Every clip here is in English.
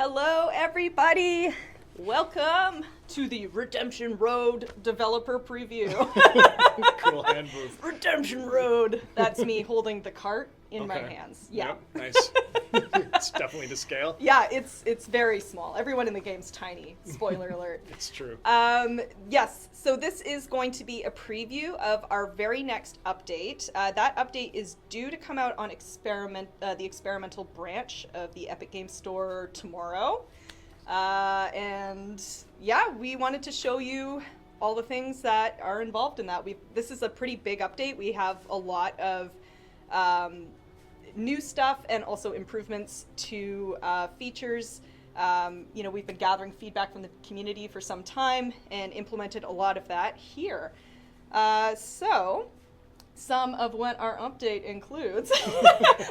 Hello, everybody. Welcome to the Redemption Road developer preview. Cool hand move. Redemption Road. That's me holding the cart in my hands. Yeah. Yep, nice. It's definitely to scale. Yeah, it's very small. Everyone in the game's tiny. Spoiler alert. It's true. Yes, so this is going to be a preview of our very next update. That update is due to come out on the experimental branch of the Epic Games Store tomorrow. And yeah, we wanted to show you all the things that are involved in that. This is a pretty big update. We have a lot of new stuff and also improvements to features. We've been gathering feedback from the community for some time and implemented a lot of that here. So some of what our update includes.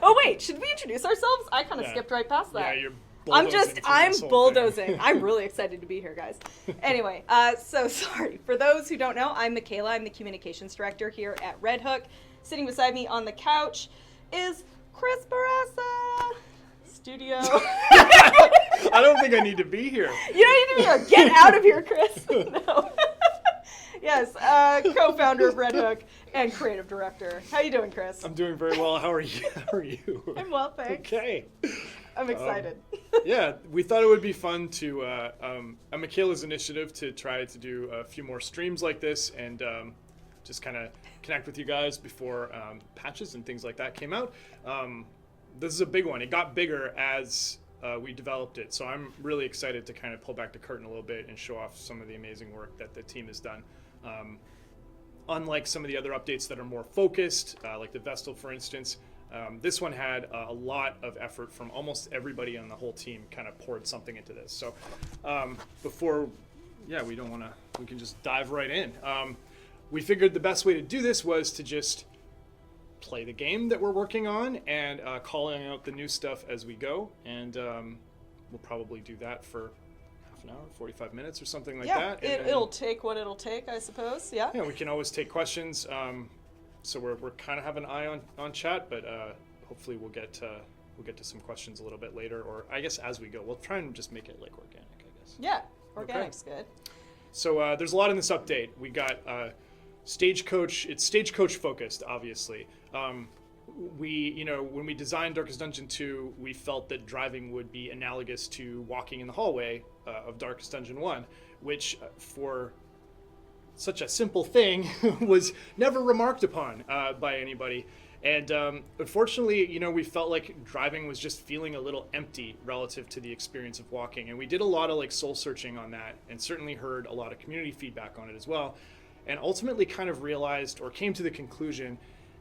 Oh wait, should we introduce ourselves? I kind of skipped right past that. Yeah, you're I'm bulldozing. I'm really excited to be here, guys. Anyway, so sorry. For those who don't know, I'm Michaela. I'm the communications director here at Red Hook. Sitting beside me on the couch is Chris Barassa. Studio. I don't think I need to be here. You don't need to be here. Get out of here, Chris. No. Yes, co-founder of Red Hook and creative director. How you doing, Chris? I'm doing very well. How are you? I'm well, thanks. Okay. I'm excited. Yeah, we thought it would be fun to, Michaela's initiative to try to do a few more streams like this and just kind of connect with you guys before patches and things like that came out. This is a big one. It got bigger as we developed it, so I'm really excited to kind of pull back the curtain a little bit and show off some of the amazing work that the team has done. Unlike some of the other updates that are more focused, like the Vestal, for instance, this one had a lot of effort from almost everybody on the whole team kind of poured something into this. So we can just dive right in. We figured the best way to do this was to just play the game that we're working on and calling out the new stuff as we go. And we'll probably do that for half an hour, 45 minutes or something like that. Yeah, it'll take what it'll take, I suppose. Yeah. Yeah, we can always take questions. So we're kind of have an eye on chat, but hopefully we'll get to some questions a little bit later, or I guess as we go. We'll try and just make it like organic, I guess. Yeah, organic's good. So there's a lot in this update. We got Stagecoach. It's Stagecoach focused, obviously. When we designed Darkest Dungeon 2, we felt that driving would be analogous to walking in the hallway of Darkest Dungeon 1, which for such a simple thing was never remarked upon by anybody. And unfortunately, we felt like driving was just feeling a little empty relative to the experience of walking. And we did a lot of soul searching on that, and certainly heard a lot of community feedback on it as well. And ultimately kind of realized or came to the conclusion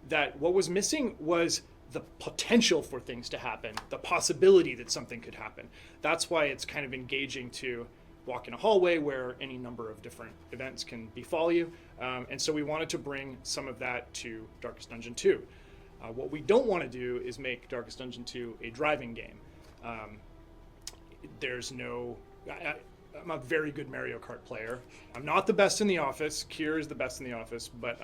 that what was missing was the potential for things to happen, the possibility that something could happen. That's why it's kind of engaging to walk in a hallway where any number of different events can befall you. And so we wanted to bring some of that to Darkest Dungeon 2. What we don't want to do is make Darkest Dungeon 2 a driving game. I'm a very good Mario Kart player. I'm not the best in the office. Kier is the best in the office, but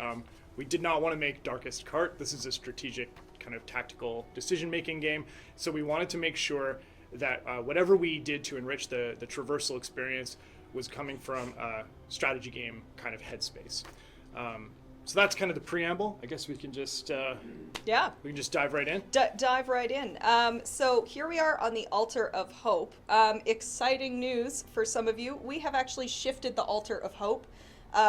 we did not want to make Darkest Kart. This is a strategic kind of tactical decision-making game. So we wanted to make sure that whatever we did to enrich the traversal experience was coming from a strategy game kind of headspace. So that's kind of the preamble. I guess we can just dive right in. Dive right in. So here we are on the Altar of Hope. Exciting news for some of you. We have actually shifted the Altar of Hope.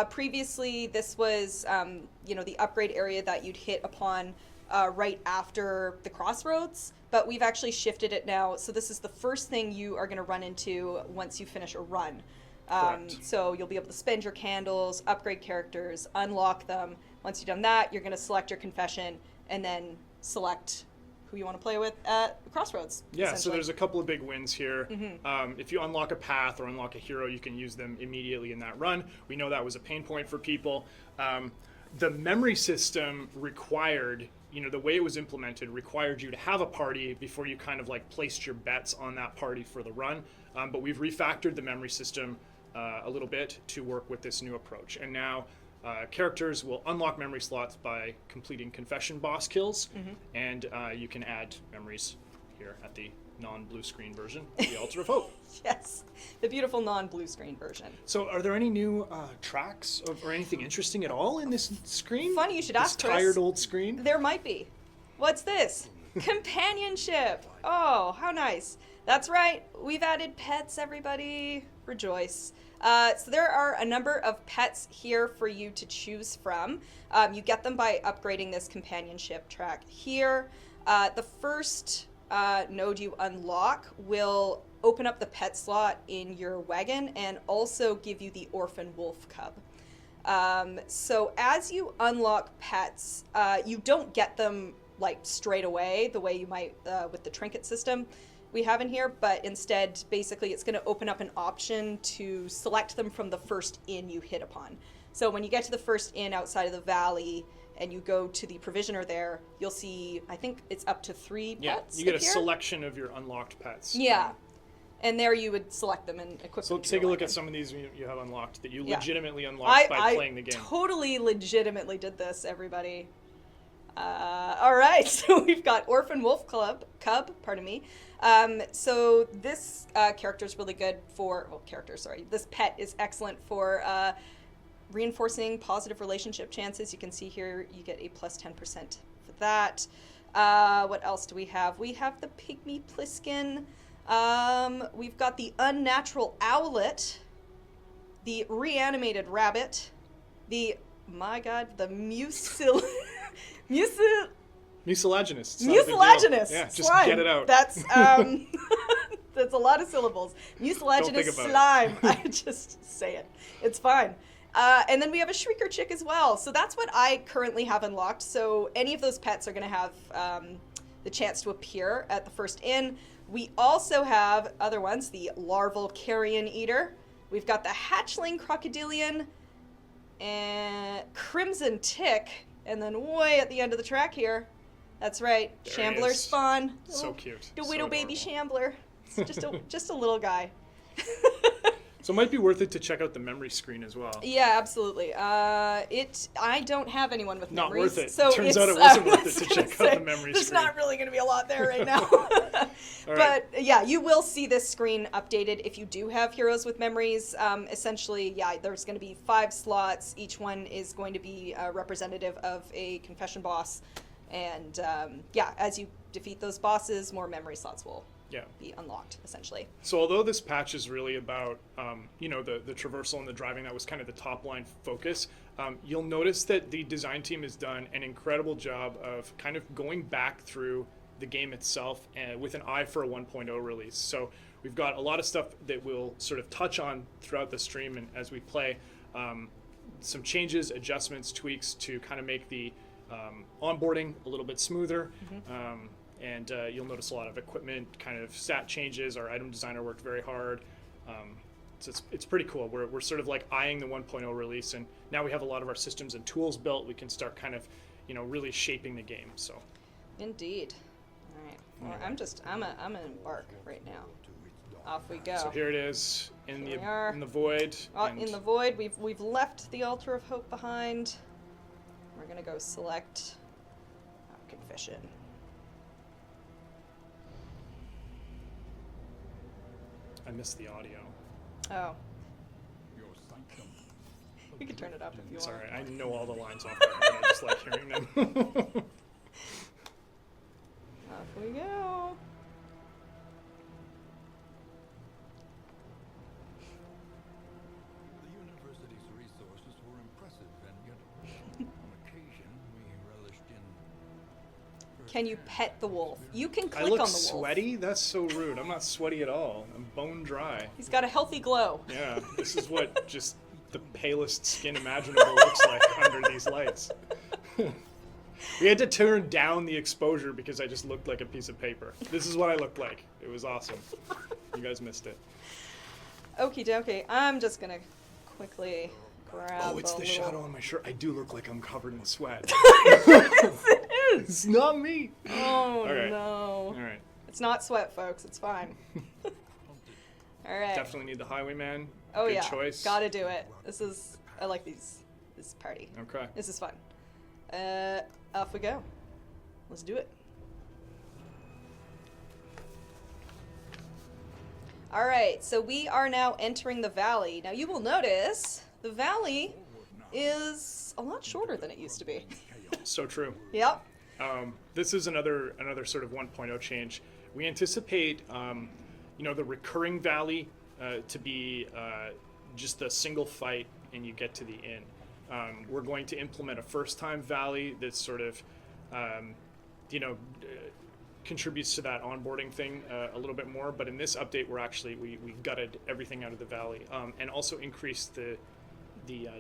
Previously, this was the upgrade area that you'd hit upon right after the crossroads, but we've actually shifted it now. So this is the first thing you are going to run into once you finish a run. So you'll be able to spend your candles, upgrade characters, unlock them. Once you've done that, you're going to select your confession and then select who you want to play with at the crossroads. Yeah, so there's a couple of big wins here. Mm-hmm. If you unlock a path or unlock a hero, you can use them immediately in that run. We know that was a pain point for people. The memory system required, the way it was implemented required you to have a party before you kind of placed your bets on that party for the run. But we've refactored the memory system a little bit to work with this new approach. And now characters will unlock memory slots by completing confession boss kills, and you can add memories here at the non-blue screen version, the Altar of Hope. Yes, the beautiful non-blue screen version. So, are there any new tracks or anything interesting at all in this screen? Funny you should this ask, Chris. Tired old screen. There might be. What's this? Companionship. Oh, how nice. That's right. We've added pets, everybody. Rejoice. So there are a number of pets here for you to choose from. You get them by upgrading this companionship track here. The first node you unlock will open up the pet slot in your wagon and also give you the orphan wolf cub. So as you unlock pets, you don't get them like straight away the way you might with the trinket system we have in here, but instead basically it's going to open up an option to select them from the first inn you hit upon. So when you get to the first inn outside of the valley and you go to the provisioner there, you'll see, I think it's up to 3 pets. You get a appear. selection of your unlocked pets. Yeah. And there you would select them and equip them. So take a look at some of these you have unlocked that you legitimately unlocked by playing the game. I totally legitimately did this, everybody. All right, so we've got Orphan Wolf Cub, pardon me. So this character is really good for, this pet is excellent for reinforcing positive relationship chances. You can see here you get a plus 10% for that. What else do we have? We have the Pygmy Pliskin. We've got the Unnatural Owlet, the Reanimated Rabbit, the Mucilaginous. Mucilaginous. Yeah, just slime. get it out. That's that's a lot of syllables. Mucilaginous slime. I just say it. It's fine. And then we have a Shrieker Chick as well. So that's what I currently have unlocked. So any of those pets are going to have the chance to appear at the first inn. We also have other ones, the Larval Carrion Eater. We've got the Hatchling Crocodilian and Crimson Tick. And then way at the end of the track here, that's right, There Shambler he is. Spawn. So cute. The So Widow Baby adorable. Shambler. It's just a little guy. So it might be worth it to check out the memory screen as well. Yeah, absolutely. I don't have anyone with Not memories. worth it. So Turns it's, out it wasn't worth was it to gonna check out say, the memory there's screen. not really going to be a lot there right now. All right. But yeah, you will see this screen updated if you do have heroes with memories. Essentially, yeah, there's going to be 5 slots. Each one is going to be representative of a confession boss. And yeah, as you defeat those bosses, more memory slots will be unlocked, essentially. So although this patch is really about, the traversal and the driving, that was kind of the top line focus, you'll notice that the design team has done an incredible job of kind of going back through the game itself and with an eye for a 1.0 release. So we've got a lot of stuff that we'll sort of touch on throughout the stream and as we play, some changes, adjustments, tweaks to kind of make the onboarding a little bit smoother. And you'll notice a lot of equipment kind of stat changes. Our item designer worked very hard. So it's pretty cool. We're sort of like eyeing the 1.0 release, and now we have a lot of our systems and tools built. We can start kind of, really shaping the game. So. Indeed. All right. Well, I'm gonna embark right now. Off we go. So here it is in Here we are. the void. In the void, we've left the Altar of Hope behind. We're gonna go select Confession. I missed the audio. Oh. You can turn it up if you want. Sorry, I know all the lines off there, but I just like hearing them. Off we go. The university's resources were impressive, and yet on occasion we relished in. Can you pet the wolf? You can I click look on the wolf. sweaty? That's so rude. I'm not sweaty at all. I'm bone dry. He's got a healthy glow. Yeah, this is what just the palest skin imaginable looks like under these lights. We had to turn down the exposure because I just looked like a piece of paper. This is what I looked like. It was awesome. You guys missed it. Okie dokie. I'm just gonna quickly grab. Oh, it's a the little... shadow on my shirt. I do look like I'm covered in sweat. It is. It's not me. Oh right. no. All right. It's not sweat, folks. It's fine. All right. Definitely need the Highwayman. Oh Good yeah. choice. Gotta do it. I like these. This party. Okay. This is fun. Off we go. Let's do it. All right, so we are now entering the valley. Now you will notice the valley is a lot shorter than it used to be. So true. Yep. This is another sort of 1.0 change. We anticipate, the recurring valley to be just a single fight and you get to the inn. We're going to implement a first-time valley that sort of, contributes to that onboarding thing a little bit more. But in this update, we gutted everything out of the valley and also increased the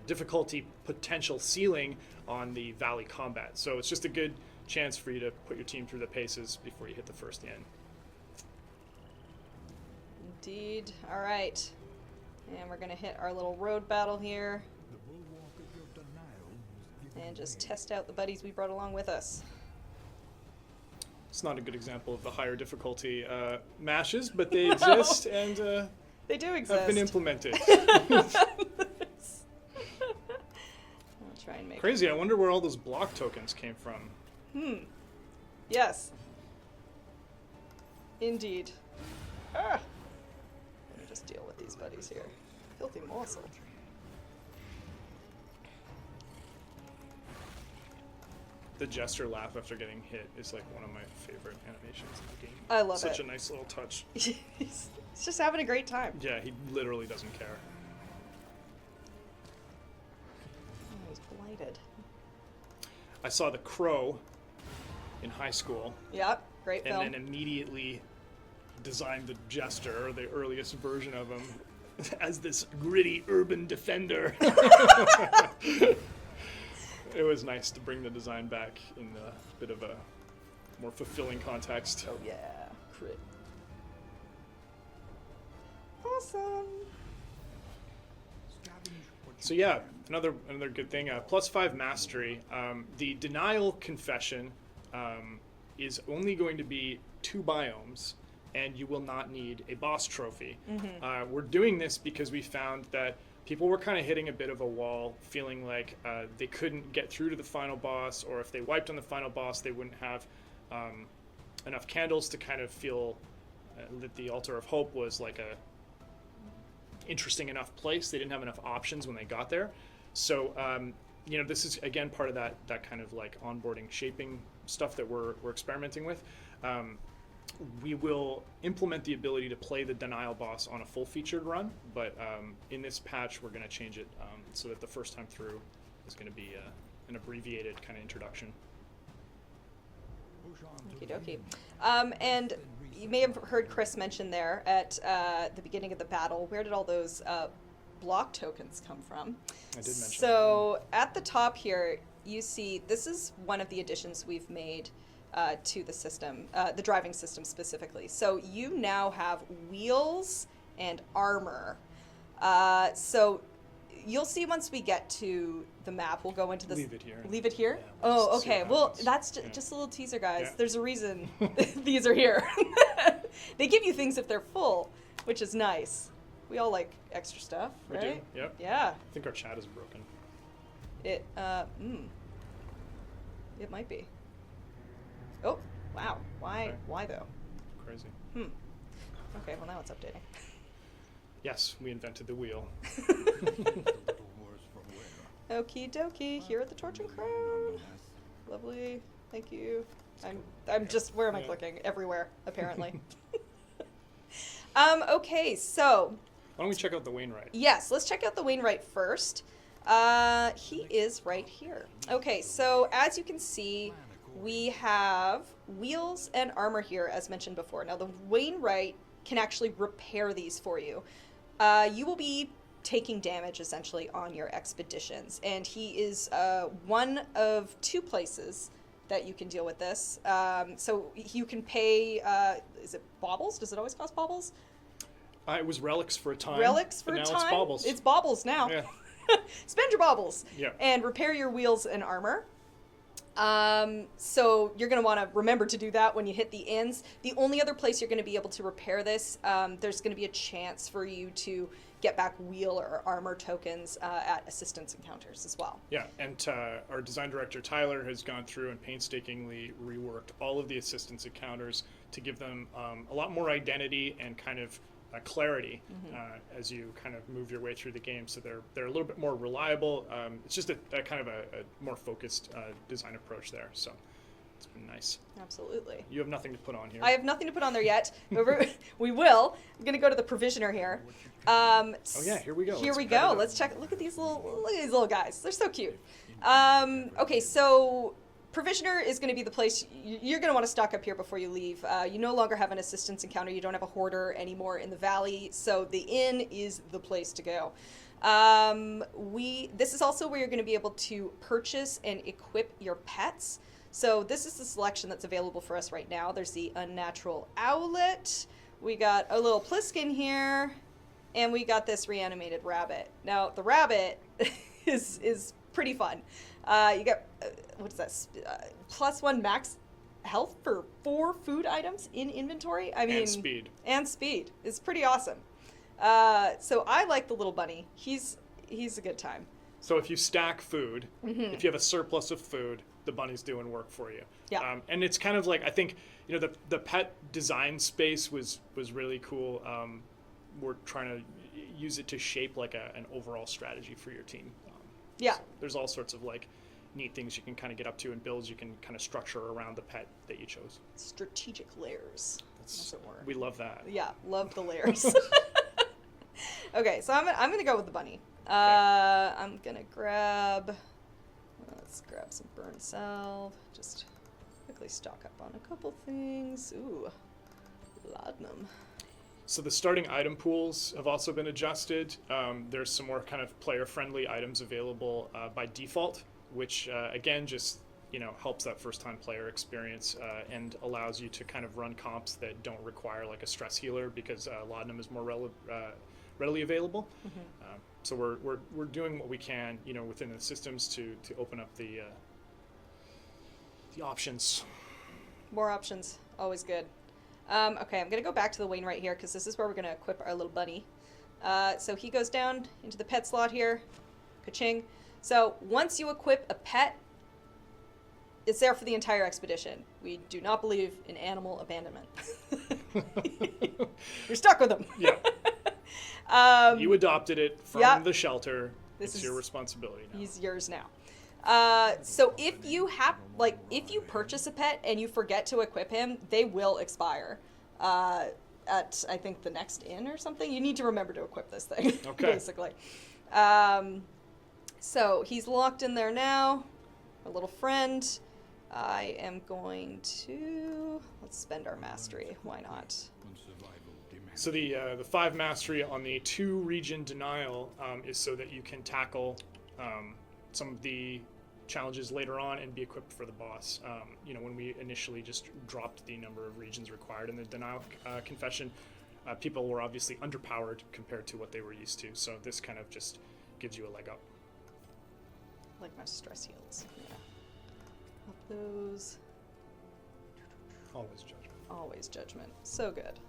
difficulty potential ceiling on the valley combat. So it's just a good chance for you to put your team through the paces before you hit the first inn. Indeed. All right. And we're going to hit our little road battle here The bulwark of your denial is giving and just way. test out the buddies we brought along with us. It's not a good example of the higher difficulty mashes, but they exist and They do exist. have been implemented. I'll try and make Crazy. I wonder where all those block tokens came from. Yes. Indeed. Ah. Let me just deal with these buddies here. Filthy morsel. The jester laugh after getting hit is like one of my favorite animations in the game. I love Such it. a nice little touch. He's just having a great time. Yeah, he literally doesn't care. Oh, he's blighted. I saw The Crow in high school Yep, great and film. then immediately designed the jester, or the earliest version of him, as this gritty urban defender. It was nice to bring the design back in a bit of a more fulfilling context. Oh yeah, crit. Awesome. Scavenge what you So yeah, another good thing. +5 mastery. The denial confession is only going to be 2 biomes, and you will not need a boss trophy. We're doing this because we found that people were kind of hitting a bit of a wall, feeling like they couldn't get through to the final boss, or if they wiped on the final boss, they wouldn't have enough candles to kind of feel that the Altar of Hope was like a interesting enough place. They didn't have enough options when they got there. So, this is again part of that kind of like onboarding shaping stuff that we're experimenting with. We will implement the ability to play the denial boss on a full featured run, but in this patch we're going to change it so that the first time through is going to be an abbreviated kind of introduction. push on to Okie the dokie. end. And you may have heard Chris mention there at the beginning of the battle, where did all those block tokens come from? I did mention So at the top here, you see this is one of the additions we've made to the system, the driving system specifically. So you now have wheels and armor. So you'll see once we get to the map, we'll go into this. Leave it here. Leave it here? Yeah, we'll Oh, just see okay. what Well, happens. that's Yeah. just a little teaser, guys. Yeah. There's a reason these are here. They give you things if they're full, which is nice. We all like extra stuff, We right? do. Yep. Yeah. I think our chat is broken. It it might be. Oh, wow. Why? Okay. Why though? Crazy. Okay, well now it's updating. Yes, we invented the wheel. A little worse for wear. Okie dokie. Here at the Torch and Crown. Nonetheless. Lovely. Thank you. I'm just, where am I Yeah. clicking? Everywhere, apparently. Okay, so Why don't we check out the Wainwright? yes, let's check out the Wainwright first. He is right here. Okay, so as you can see, we have wheels and armor here, as mentioned before. Now, the Wainwright can actually repair these for you. You will be taking damage, essentially, on your expeditions, and he is one of 2 places that you can deal with this. So you can pay, is it baubles? Does it always cost baubles? It was relics for a time. Relics for but a now time? It's baubles. It's baubles now. Yeah. Spend your baubles. Yeah. And repair your wheels and armor. So you're going to want to remember to do that when you hit the inns. The only other place you're going to be able to repair this, there's going to be a chance for you to get back wheel or armor tokens at assistance encounters as well. Yeah, and our design director Tyler has gone through and painstakingly reworked all of the assistance encounters to give them a lot more identity and kind of clarity as you kind of move your way through the game. So they're a little bit more reliable. It's just a kind of a more focused design approach there. So it's been nice. Absolutely. You have nothing to put on here. I have nothing to put on there yet. We will. I'm gonna go to the provisioner here. Oh yeah, here we go. Here we go. Let's check. Look at these little guys. They're so cute. Okay, so provisioner is going to be the place you're going to want to stock up here before you leave. You no longer have an assistance encounter. You don't have a hoarder anymore in the valley, so the inn is the place to go. This is also where you're going to be able to purchase and equip your pets. So this is the selection that's available for us right now. There's the unnatural owlet. We got a little Pliskin here, and we got this reanimated rabbit. Now the rabbit is pretty fun. You get what is that? +1 max health for 4 food items in inventory. I mean, and speed is pretty awesome. So I like the little bunny. He's a good time. So if you stack food, if you have a surplus of food, the bunny's doing work for you. Yeah. And it's kind of like, I think, the pet design space was really cool. We're trying to use it to shape like an overall strategy for your team. Yeah. So there's all sorts of like neat things you can kind of get up to and builds you can kind of structure around the pet that you chose. Strategic layers. That's a word. We love that. Yeah, love the layers. Okay, so I'm gonna go with the bunny. Okay. I'm gonna let's grab some burn salve. Just quickly stock up on a couple things. Ooh, laudanum. So the starting item pools have also been adjusted. There's some more kind of player-friendly items available by default, which again just helps that first-time player experience and allows you to kind of run comps that don't require like a stress healer because laudanum is more readily available. So we're doing what we can within the systems to open up the options. More options, always good. Okay, I'm going to go back to the Wainwright here because this is where we're going to equip our little bunny. So he goes down into the pet slot here. Ka-ching. So once you equip a pet, it's there for the entire expedition. We do not believe in animal abandonment. You're stuck with them. Yeah. You adopted it from the shelter. It's your responsibility now. He's yours now. So if you purchase a pet and you forget to equip him, they will expire at, I think, the next inn or something. You need to remember to equip this thing, basically. So he's locked in there now, our little friend. I am going to, let's spend our mastery. Why not? So the 5 mastery on the 2 region denial is so that you can tackle some of the challenges later on and be equipped for the boss. When we initially just dropped the number of regions required in the denial confession, people were obviously underpowered compared to what they were used to. So this kind of just gives you a leg up. Like my stress heals. Yeah. Up those. Always judgment. Always judgment. So good.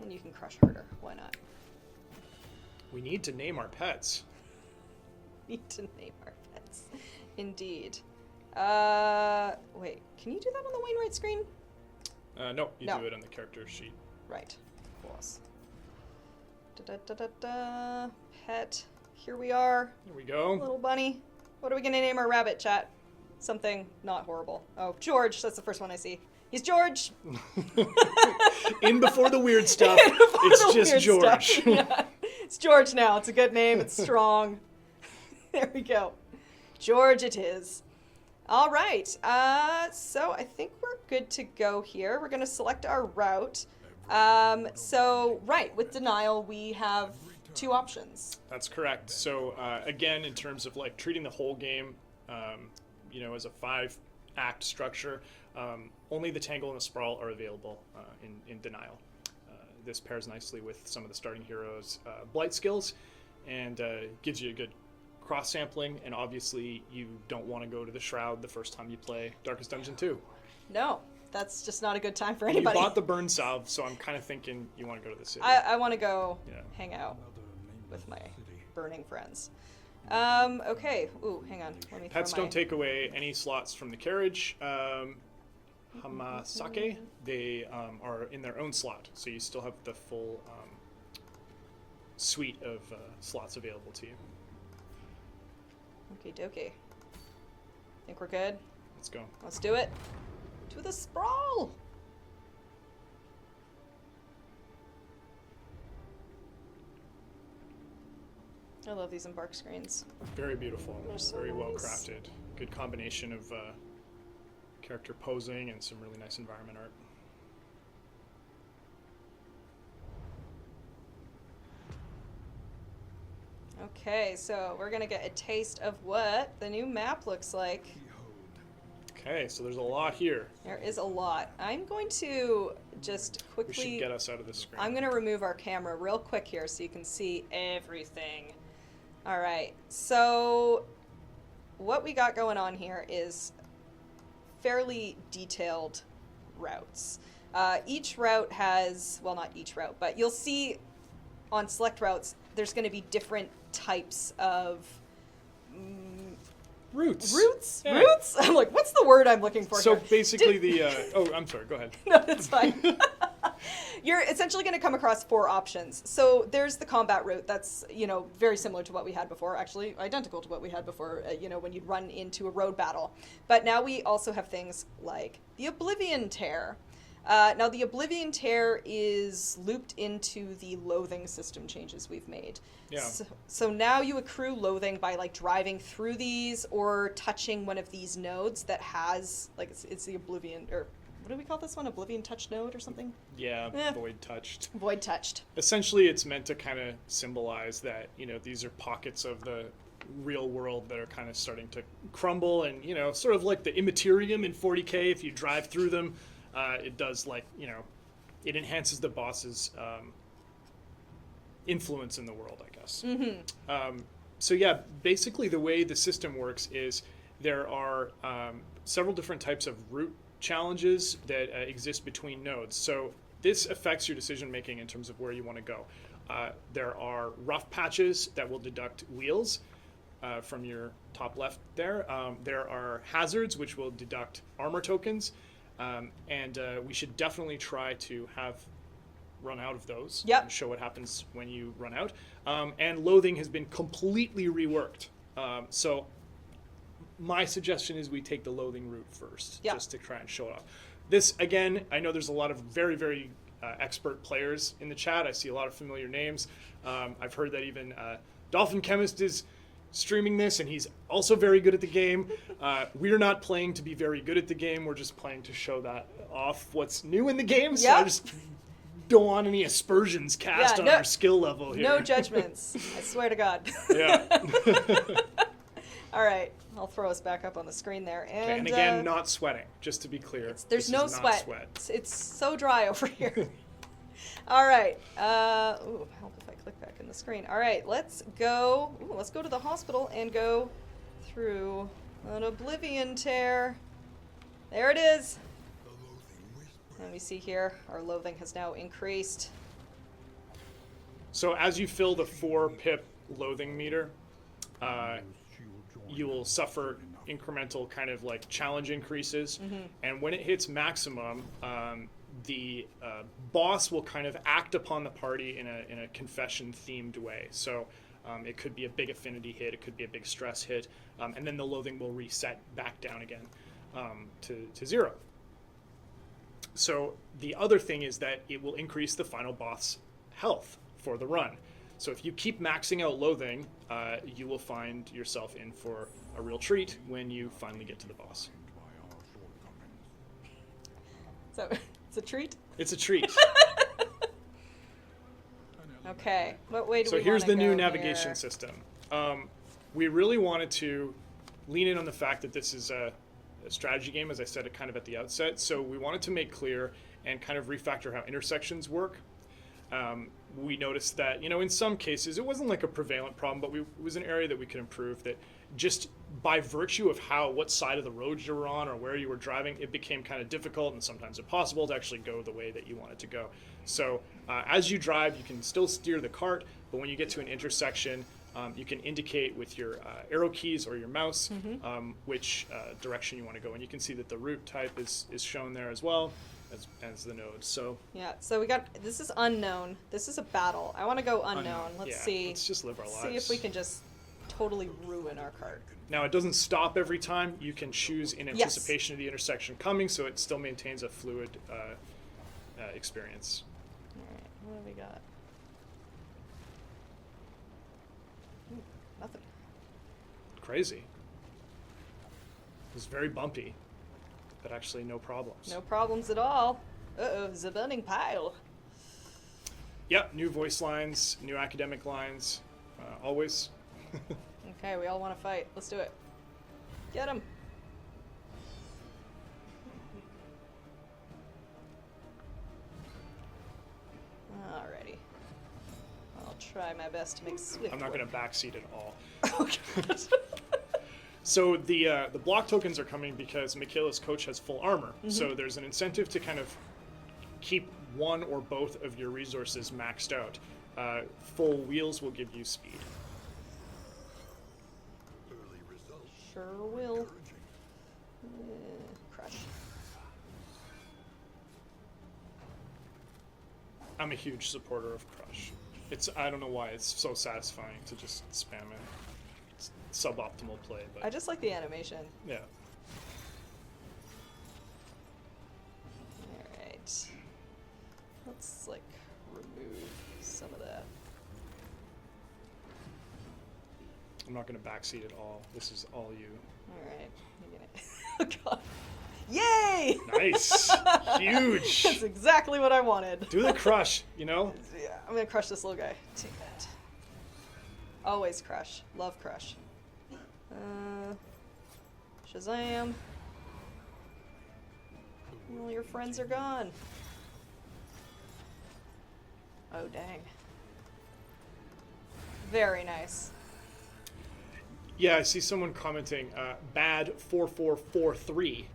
And you can crush herder. Why not? We need to name our pets. Need to name our pets. Indeed. Wait, can you do that on the Wainwright screen? No, you do it on the character sheet. Right. Of course. Da-da-da-da-da. Pet. Here we are. Here we go. Little bunny. What are we going to name our rabbit, chat? Something not horrible. Oh, George. That's the first one I see. He's George. In before the weird stuff. It's just George. Yeah. It's George now. It's a good name. It's strong. There we go. George it is. All right. So I think we're good to go here. We're going to select our route. With denial, we have 2 options. That's correct. So again, in terms of like treating the whole game, as a 5-act structure, only the Tangle and the Sprawl are available in denial. This pairs nicely with some of the starting heroes' blight skills and gives you a good cross-sampling, and obviously you don't want to go to the Shroud the first time you play Darkest Dungeon 2. No, that's just not a good time for And anybody. you bought the burn salve, so I'm kind of thinking you want to go to the city. I want to go hang out with my burning friends. Okay. Ooh, hang on. Let me Pets don't take away any slots from the carriage. Hamasake, they are in their own slot, so you still have the full suite of slots available to you. Okie dokie. Think we're good? Let's go. Let's do it. To the sprawl! I love these embark screens. Very beautiful. They're so Very well nice. crafted. Good combination of character posing and some really nice environment art. Okay, so we're gonna get a taste of what the new map looks like. Okay, so there's a lot here. There is a lot. I'm going to just We should quickly... get us out of the screen. I'm gonna remove our camera real quick here so you can see everything. All right, so what we got going on here is fairly detailed routes. Each route has, well, not each route, but you'll see on select routes, there's going to be different types of Roots. routes. Yeah. Roots? I'm like, what's the word I'm looking for So here? basically the... oh, I'm sorry. Go ahead. No, that's fine. You're essentially going to come across 4 options. So there's the combat route. That's, you know, very similar to what we had before. Actually, identical to what we had before, you know, when you'd run into a road battle. But now we also have things like the Oblivion Tear. Now, the Oblivion Tear is looped into the loathing system changes we've made. Yeah. So now you accrue loathing by, like, driving through these or touching one of these nodes that has, like, it's the Oblivion, or what do we call this one? Oblivion Touch node or something? Yeah, Eh. void touched. Void touched. Essentially, it's meant to kind of symbolize that, you know, these are pockets of the real world that are kind of starting to crumble, and, you know, sort of like the Immaterium in 40K, if you drive through them, it does, like, you know, it enhances the boss's influence in the world, I guess. Mm-hmm. So yeah, basically the way the system works is there are several different types of route challenges that exist between nodes. So this affects your decision making in terms of where you want to go. There are rough patches that will deduct wheels from your top left there. There are hazards which will deduct armor tokens, and we should definitely try to have run out of those. Yep. And show what happens when you run out. And loathing has been completely reworked. So my suggestion is we take the loathing route first, Yep. just to try and show it off. This, again, I know there's a lot of very, very expert players in the chat. I see a lot of familiar names. I've heard that even Dolphin Chemist is streaming this, and he's also very good at the game. We're not playing to be very good at the game. We're just playing to show that off what's new in the game. So I Yep. just don't want any aspersions cast Yeah, on no- our skill level here. No judgments. I swear to God. Yeah. All right, I'll throw us back up on the screen there. And, And again, not sweating, just to be clear. there's This no is not sweat. It's so dry over here. All right. Ooh, help if I click back in the screen. All right, let's go. Ooh, let's go to the hospital and go through an Oblivion Tear. There it is. And we see here our loathing has now increased. So as you fill the 4 pip loathing meter, you will suffer incremental kind of like challenge increases. And when it hits maximum, the boss will kind of act upon the party in a confession themed way. So it could be a big affinity hit, it could be a big stress hit, and then the loathing will reset back down again to 0. So the other thing is that it will increase the final boss health for the run. So if you keep maxing out loathing, you will find yourself in for a real treat when you finally get to the boss. So it's a treat. It's a treat. Okay. What way do So we here's wanna the new go navigation here? system. We really wanted to lean in on the fact that this is a strategy game, as I said it kind of at the outset. So we wanted to make clear and kind of refactor how intersections work. We noticed that, you know, in some cases, it wasn't like a prevalent problem, but it was an area that we could improve, that just by virtue of what side of the road you were on or where you were driving, it became kind of difficult and sometimes impossible to actually go the way that you wanted to go. So as you drive, you can still steer the cart, but when you get to an intersection, You can indicate with your arrow keys or your mouse which direction you want to go. And you can see that the route type is shown there as well as the node. So Yeah, so we got, this is unknown. This is a battle. I want to go unknown. Let's yeah, see. let's just live our lives. See if we can just totally ruin our cart. Now, it doesn't stop every time. You can choose in anticipation of the intersection coming, so it still maintains a fluid experience. Alright, what do we got? Ooh, nothing. Crazy. It was very bumpy, but actually no problems. No problems at all. Uh-oh, the burning pile. Yep, new voice lines, new academic lines, always. Okay, we all want to fight. Let's do it. Get him. Alrighty. I'll try my best to make swift I'm not work. going to backseat at all. Okay. So the block tokens are coming because Michaela's coach has full armor. So there's an incentive to kind of keep one or both of your resources maxed out. Full wheels will give you speed. Early results Sure will. encouraging. Crush. I'm a huge supporter of Crush. I don't know why it's so satisfying to just spam it. It's suboptimal play, but I just like the animation. yeah. Alright. Let's, like, remove some of that. I'm not going to backseat at all. This is all you. Alright. Oh god. Yay! Nice. Huge. That's exactly what I wanted. Do the Crush, you know? Yeah, I'm gonna crush this little guy. Take that. Always crush. Love crush. Shazam. All your friends are gone. Oh, dang. Very nice. Yeah, I see someone commenting, bad 4443.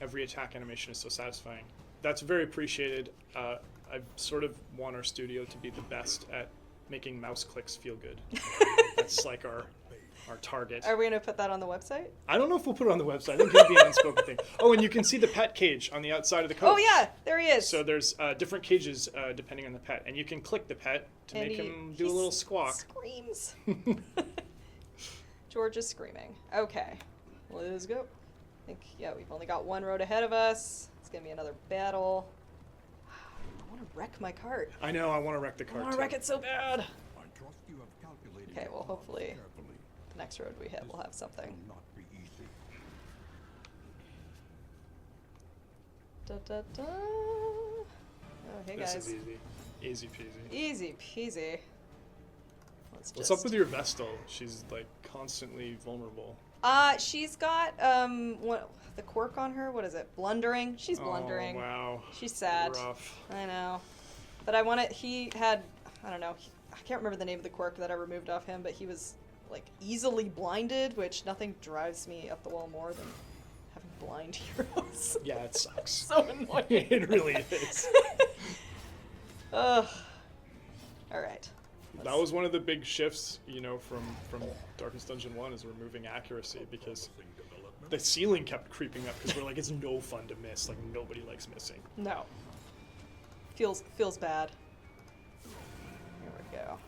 Every attack animation is so satisfying. That's very appreciated. I sort of want our studio to be the best at making mouse clicks feel good. That's like our target. Are we gonna put that on the website? I don't know if we'll put it on the website. I think it'll be an unspoken thing. Oh, and you can see the pet cage on the outside of the coach. Oh yeah, there he is. So there's different cages depending on the pet, and you can click the pet to And make he- him do a he little squawk. Screams. George is screaming. Okay, let's go. I think, yeah, we've only got one road ahead of us. It's gonna be another battle. I want to wreck my cart. I know. I want to wreck the I cart want to too. wreck it so bad. I trust you have calculated Okay, your well, odds hopefully carefully. the next road we hit This will have something. will not be easy. Da da da. Oh, hey This guys. is easy. Easy peasy. Easy peasy. Let's What's just. up with your Vestal? She's like constantly vulnerable. She's got what the quirk on her? What is it? Blundering. She's blundering. Oh, wow. She's sad. Rough. I know. But I want to. He had. I don't know. I can't remember the name of the quirk that I removed off him, but he was like easily blinded, which nothing drives me up the wall more than having blind heroes. Yeah, it sucks. So annoying. It really is. Ugh. All right. That was one of the big shifts, you know, from Darkest Dungeon 1 is removing accuracy because the ceiling kept creeping up because we're like, it's no fun to miss. Like, nobody likes missing. No. Feels bad. Here we go.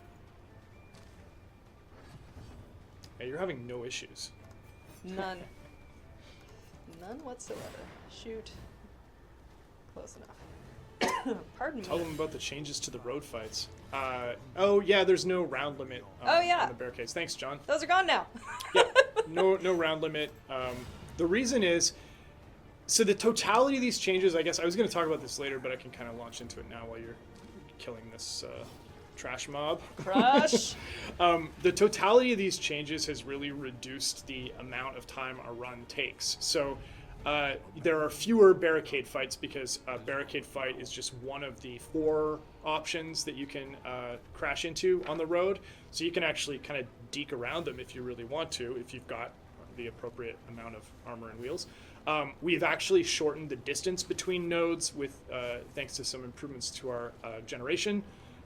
Yeah, you're having no issues. None. None whatsoever. Shoot. Close enough. Pardon Tell me. them about the changes to the road fights. Oh, yeah, there's no round limit Oh, yeah. on the barricades. Thanks, John. Those are gone now. Yeah, no round limit. The reason is, so the totality of these changes, I guess I was going to talk about this later, but I can kind of launch into it now while you're killing this trash mob. Crush. The totality of these changes has really reduced the amount of time a run takes. So there are fewer barricade fights because a barricade fight is just one of the 4 options that you can crash into on the road. So you can actually kind of deke around them if you really want to, if you've got the appropriate amount of armor and wheels. We've actually shortened the distance between nodes with thanks to some improvements to our generation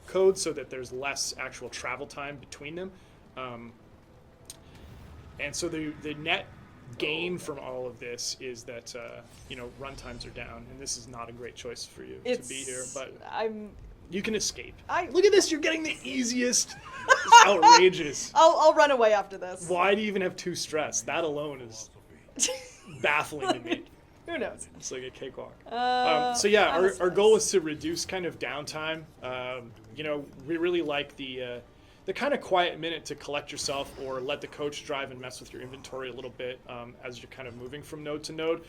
code so that there's less actual travel time between them. And so the net gain from all of this is that run times are down, and this is not a great choice for you to be here. But you can escape. Look at this! You're getting the easiest. It's outrageous. I'll run away after this. Why do you even have 2 stress? That alone is baffling to me. Who knows? It's like a cakewalk. So yeah, our goal is to reduce kind of downtime. We really like the kind of quiet minute to collect yourself or let the coach drive and mess with your inventory a little bit as you're kind of moving from node to node,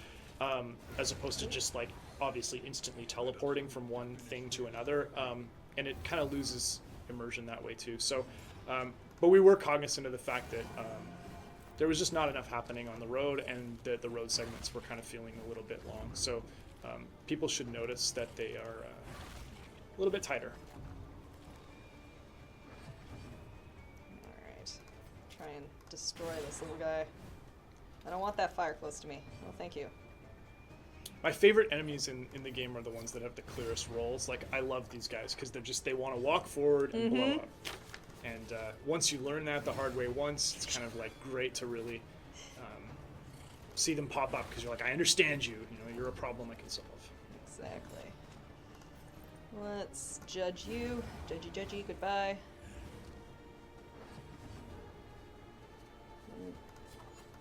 as opposed to just like obviously instantly teleporting from one thing to another. And it kind of loses immersion that way too. So, but we were cognizant of the fact that there was just not enough happening on the road, and that the road segments were kind of feeling a little bit long. So people should notice that they are a little bit tighter. Alright. Try and destroy this little guy. I don't want that fire close to me. No, thank you. My favorite enemies in the game are the ones that have the clearest rolls. Like, I love these guys because they want to walk forward and blow up. And once you learn that the hard way once, it's kind of like great to really see them pop up because you're like, I understand you. You're a problem I can solve. Exactly. Let's judge you. Judgy, goodbye.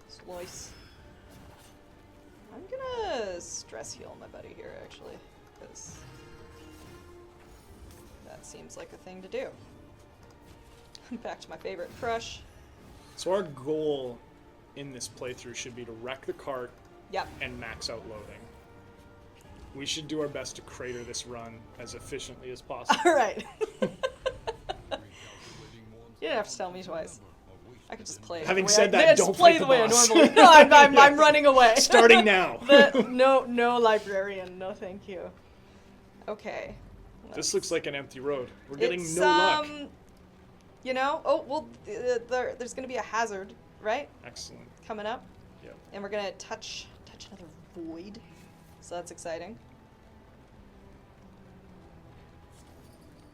Slice. I'm gonna stress heal my buddy here, actually, because that seems like a thing to do. Back to my favorite crush. So our goal in this playthrough should be to wreck the cart and max out loading. We should do our best to crater this run as efficiently as possible. Alright. You didn't have to tell me twice. I could just play it. Having said that, don't play the way I normally. No, I'm running away. Starting now. No librarian. No, thank you. Okay. This looks like an empty road. We're getting no luck. There's going to be a hazard, right? Excellent. Coming up. Yep. And we're going to touch another void. So that's exciting.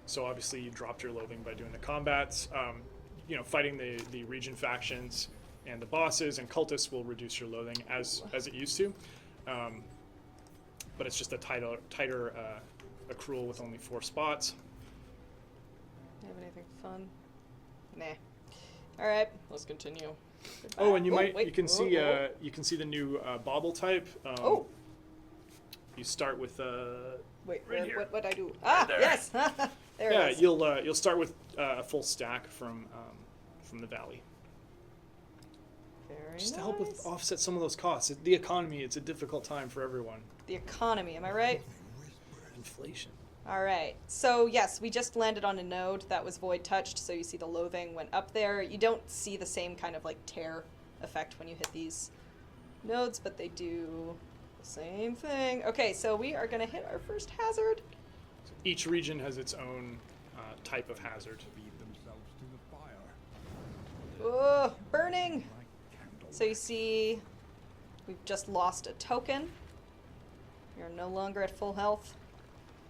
So obviously you dropped your loathing by doing the combats. Fighting the region factions and the bosses and cultists will reduce your loathing as it used to. But it's just a tighter accrual with only 4 spots. You have anything fun? Nah. All right, let's continue. Goodbye. Oh, and you can see the new bauble type. You start with Wait, right here. What I do? Right there. Yes. There it is. You'll start with a full stack from the valley. Very Just to nice. help with offset some of those costs. The economy, it's a difficult time for everyone. The economy, am I right? Inflation. All right. So yes, we just landed on a node that was void touched. So you see the loathing went up there. You don't see the same kind of like tear effect when you hit these nodes, but they do the same thing. Okay, so we are gonna hit our first hazard. So each region has its own type of hazard. Oh, burning! So you see, we've just lost a token. You're no longer at full health.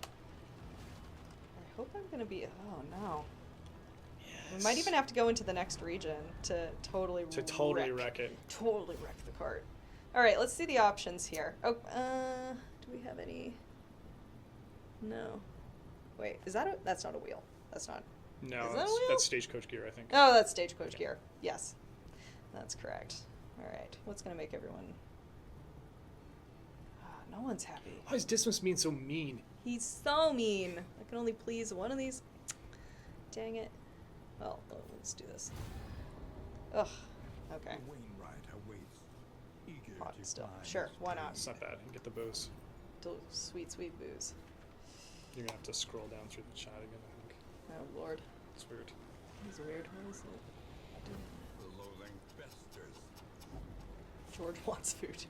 I hope I'm gonna be. Oh no. Yes. We might even have to go into the next region to totally wreck it. Totally wreck the cart. All right, let's see the options here. Oh, do we have any? No. Wait, is that that's not a wheel? That's not. No, that's Stagecoach gear, I think. Oh, that's Stagecoach gear. Yes, that's correct. All right, what's gonna make everyone? No one's happy. Why is Dismas being so mean? He's so mean. I can only please one of these. Dang it. Well, let's do this. Ugh. Okay. Hot still. Sure, why not? It's not bad. You get the booze. Sweet, sweet booze. You're gonna have to scroll down through the chat again, I think. Oh Lord. It's weird. He's weird. What is it? The loathing festers. George wants food.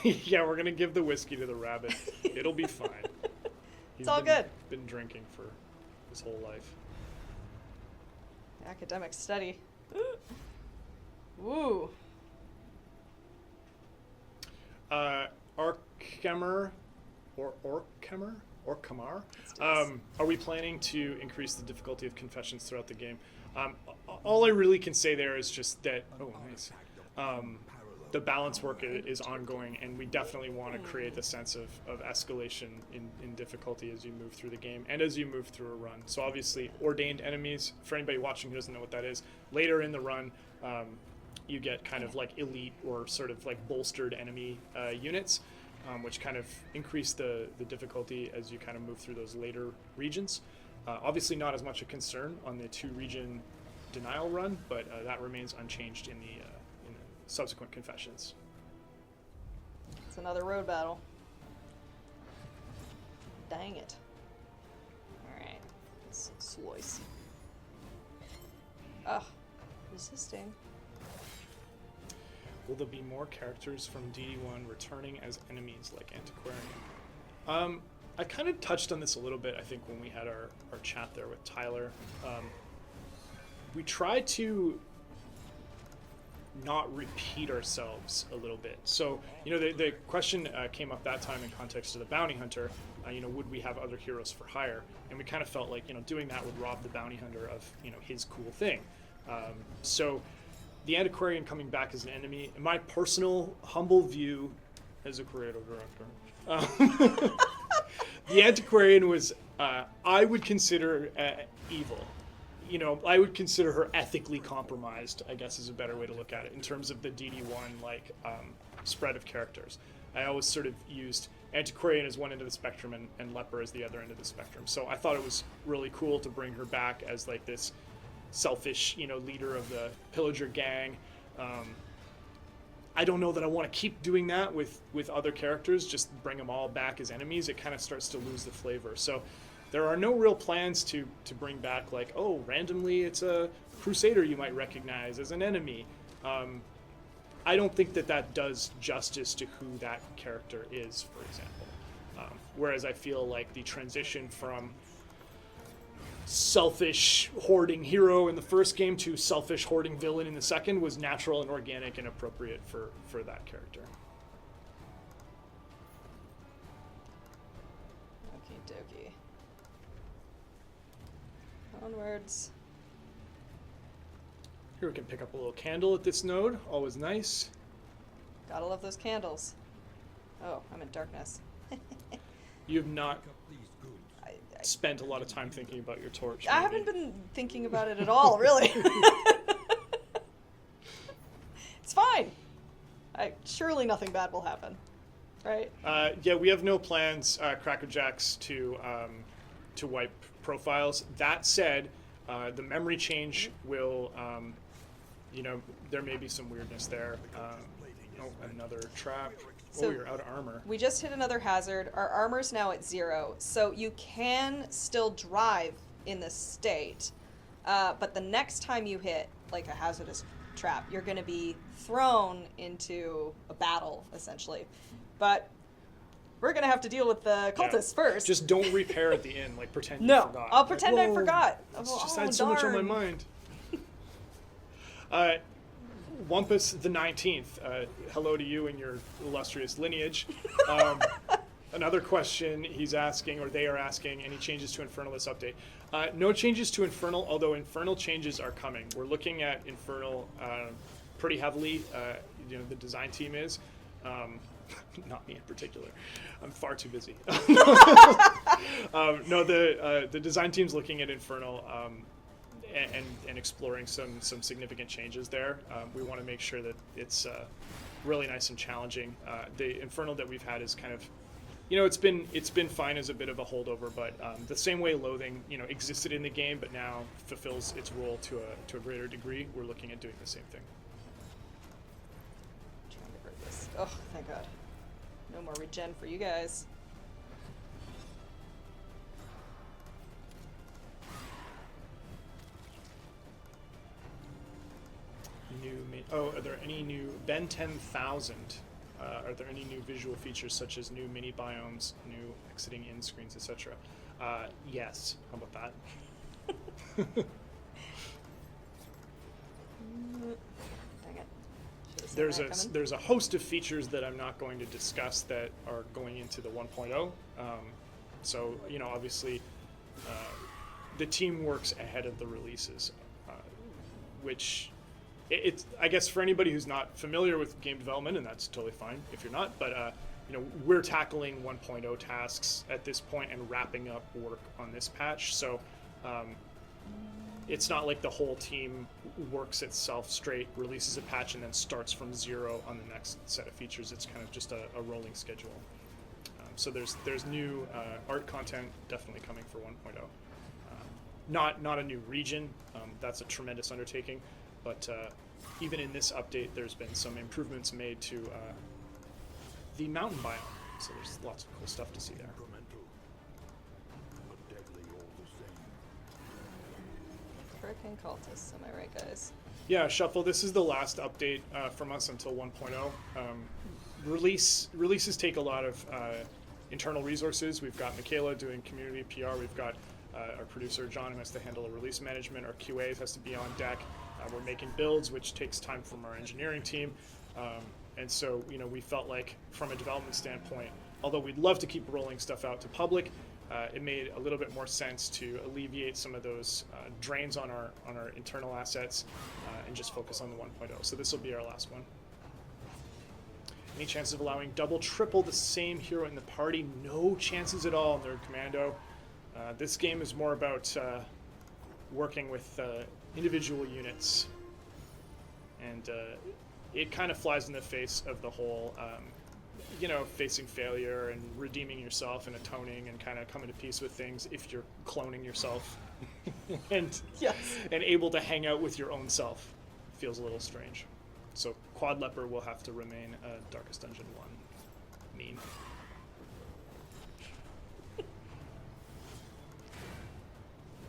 Yeah, we're gonna give the whiskey to the rabbit. It'll be fine. It's all good. Been drinking for his whole life. Academic study. Woo. Arkhammer, or Orkhammer? or Kamar. Let's do this. Are we planning to increase the difficulty of confessions throughout the game? All I really can say there is just that. Oh, nice. The balance work is ongoing, and we definitely want to create the sense of escalation in difficulty as you move through the game and as you move through a run. So obviously, ordained enemies, for anybody watching who doesn't know what that is, later in the run, you get kind of like elite or sort of like bolstered enemy units, which kind of increase the difficulty as you kind of move through those later regions. Obviously not as much a concern on the 2-region denial run, but that remains unchanged in the subsequent confessions. It's another road battle. Dang it. Alright. Let's slice. Ugh. Resisting. Will there be more characters from DD1 returning as enemies like Antiquarian? I kind of touched on this a little bit, I think, when we had our chat there with Tyler. We tried to not repeat ourselves a little bit. So, the question came up that time in context of the bounty hunter, would we have other heroes for hire? And we kind of felt like, doing that would rob the bounty hunter of, his cool thing. So the Antiquarian coming back as an enemy, in my personal, humble view as a creative director, the Antiquarian was, I would consider evil. I would consider her ethically compromised, I guess is a better way to look at it, in terms of the DD1 spread of characters. I always sort of used Antiquarian as one end of the spectrum and Leper as the other end of the spectrum. So I thought it was really cool to bring her back as like this selfish, leader of the pillager gang. I don't know that I want to keep doing that with other characters, just bring them all back as enemies. It kind of starts to lose the flavor. So there are no real plans to bring back like, oh, randomly it's a Crusader you might recognize as an enemy. I don't think that does justice to who that character is, for example. Whereas I feel like the transition from selfish hoarding hero in the first game to selfish hoarding villain in the second was natural and organic and appropriate for that character. Okie dokie. Onwards. Here we can pick up a little candle at this node. Always nice. Gotta love those candles. Oh, I'm in darkness. You have not Pick up these goods. I spent a lot of time thinking about your torch. I haven't been thinking about it at all, really. It's fine. Surely nothing bad will happen, right? Yeah, we have no plans, Cracker Jacks, to wipe profiles. That said, the memory change will, there may be some weirdness there. Another trap. So- You're out of armor. We just hit another hazard. Our armor's now at 0, so you can still drive in this state, but the next time you hit like a hazardous trap, you're going to be thrown into a battle, essentially. But we're going to have to deal with the cultists first. Just don't repair at the end, like pretend you no, forgot. I'll pretend I Whoa, forgot. I had so much on my mind. Wumpus the 19th, hello to you and your illustrious lineage. Another question he's asking, or they are asking, any changes to Infernal this update? No changes to Infernal, although Infernal changes are coming. We're looking at Infernal pretty heavily, the design team is. Not me in particular. I'm far too busy. No, the design team's looking at Infernal and exploring some significant changes there. We want to make sure that it's really nice and challenging. The Infernal that we've had is kind of, it's been fine as a bit of a holdover, but the same way Loathing, existed in the game, but now fulfills its role to a greater degree. We're looking at doing the same thing. Trying to hurt this. Oh, thank God. No more regen for you guys. Are there any new Ben 10,000? Are there any new visual features such as new mini biomes, new exiting in screens, etc.? Yes. How about that? Dang it. Should've seen that coming. There's a host of features that I'm not going to discuss that are going into the 1.0. So, obviously, the team works ahead of the releases, which it's, I guess, for anybody who's not familiar with game development, and that's totally fine if you're not, but we're tackling 1.0 tasks at this point and wrapping up work on this patch. So it's not like the whole team works itself straight, releases a patch, and then starts from zero on the next set of features. It's kind of just a rolling schedule. So there's new art content definitely coming for 1.0. Not a new region. That's a tremendous undertaking. But even in this update, there's been some improvements made to the mountain biome. So there's lots of cool stuff to see there. Incremental, but deadly all the same. Frickin' cultists, am I right, guys? Yeah, Shuffle, this is the last update from us until 1.0. Releases take a lot of internal resources. We've got Michaela doing community PR. We've got our producer, John, who has to handle release management. Our QA has to be on deck. We're making builds, which takes time from our engineering team. And so, we felt like from a development standpoint, although we'd love to keep rolling stuff out to public, it made a little bit more sense to alleviate some of those drains on our internal assets and just focus on the 1.0. So this will be our last one. Any chances of allowing double, triple the same hero in the party? No chances at all, Nerd Commando. This game is more about working with individual units, and it kind of flies in the face of the whole, facing failure and redeeming yourself and atoning and kind of coming to peace with things if you're cloning yourself and Yes. and able to hang out with your own self. Feels a little strange. So Quad Leper will have to remain Darkest Dungeon 1 meme.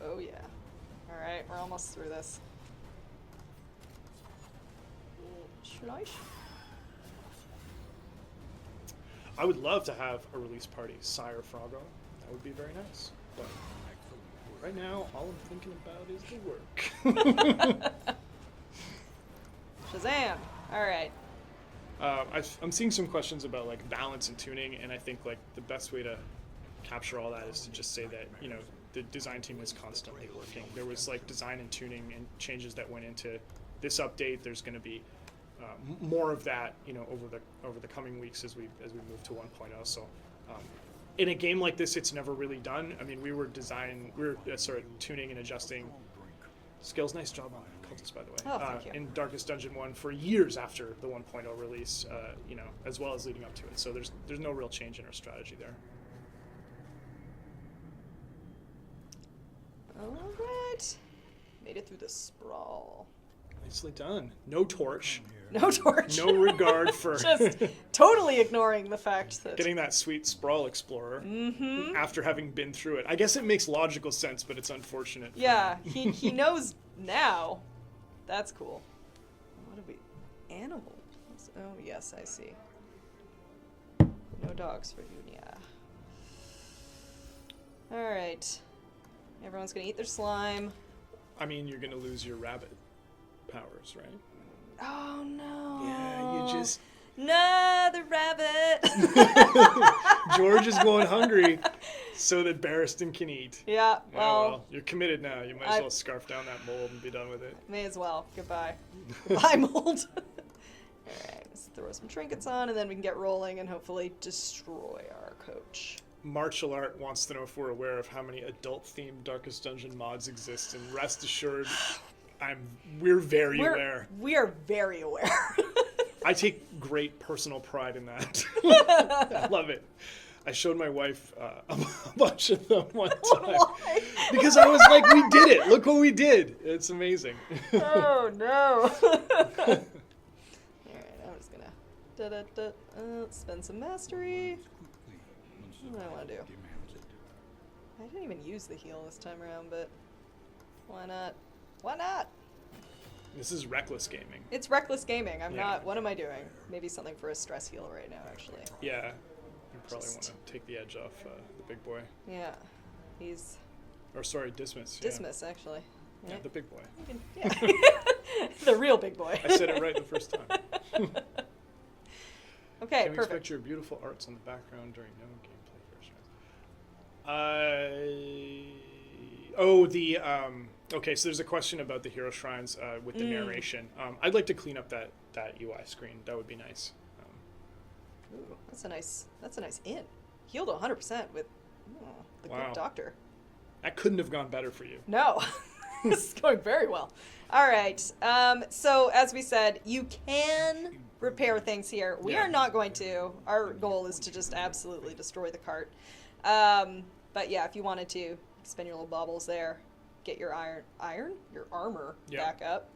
Oh yeah. Alright, we're almost through this. Schnoish? I would love to have a release party, Sire Froggo. That would be very nice. But right now, all I'm thinking about is the work. Shazam! Alright. I'm seeing some questions about like balance and tuning, and I think like the best way to capture all that is to just say that the design team is constantly working. There was like design and tuning and changes that went into this update. There's going to be more of that, over the coming weeks as we move to 1.0. So, in a game like this, it's never really done. I mean, we were tuning and adjusting skills. Nice job on Cultist, by the way. Oh, thank you. In Darkest Dungeon 1 for years after the 1.0 release, as well as leading up to it. So there's no real change in our strategy there. Alright. Made it through the sprawl. Nicely done. No torch. No torch. No regard for Just totally ignoring the fact that getting that sweet Sprawl Explorer Mm-hmm. after having been through it. I guess it makes logical sense, but it's unfortunate. Yeah, he knows now. That's cool. What have we? Animals. Oh yes, I see. No dogs for Unia. All right. Everyone's gonna eat their slime. I mean, you're going to lose your rabbit powers, right? Oh no. Yeah, you just... No, the rabbit. George is going hungry so that Barristan can eat. Yeah, Yeah, well, you're committed now. You might as well scarf down that mold and be done with it. may as well. Goodbye. Goodbye, mold. Alright, let's throw some trinkets on and then we can get rolling and hopefully destroy our coach. Martial Art wants to know if we're aware of how many adult-themed Darkest Dungeon mods exist, and rest assured, we're very aware. We are very aware. I take great personal pride in that. I love it. I showed my wife a bunch of them one time. Why? Because I was like, we did it. Look what we did. It's amazing. Oh no. Alright, I'm just gonna spend some mastery. What do I want to do? I didn't even use the heal this time around, but why not? Why not? This is reckless gaming. It's reckless gaming. I'm Yeah. not. What am I doing? Maybe something for a stress heal right now, actually. Yeah. You probably want to take the edge off the big boy. Yeah. He's Or sorry, Dismiss. Dismiss, actually. Yeah, the big boy. Yeah. The real big boy. I said it right the first time. Okay, Can we perfect. expect your beautiful arts on the background during no gameplay? Okay, so there's a question about the hero shrines with the narration. I'd like to clean up that UI screen. That would be nice. Ooh, that's a nice int. Healed 100% with the Wow. good doctor. That couldn't have gone better for you. No, this is going very well. All right. So as we said, you can repair things here. We Yeah. are not going to. Our goal is to just absolutely destroy the cart. But yeah, if you wanted to, spend your little baubles there, get your your armor Yeah. back up.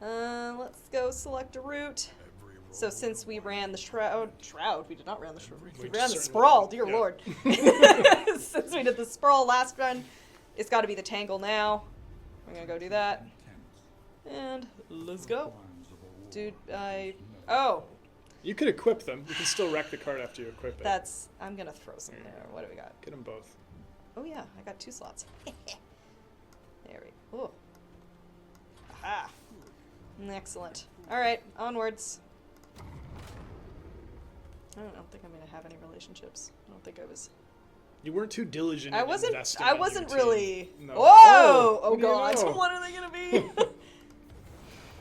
Let's go select a route. So since we ran the shroud, we did not run the shroud. We We ran the certainly sprawl. did. Dear Yeah. Lord. Since we did the sprawl last run, it's got to be the tangle now. We're gonna go do that, and let's go, dude. Oh, You could equip them. You can still wreck the card after you equip it. I'm gonna throw some there. What do we got? Get them both. Oh yeah, I got 2 slots. There we go. Oh. Aha. Excellent. All right, onwards. I don't think I'm gonna have any relationships. I don't think I was. You weren't too diligent. I in wasn't. investing I in wasn't your team. really. No. Whoa! Oh what do you God! know? What are they gonna be?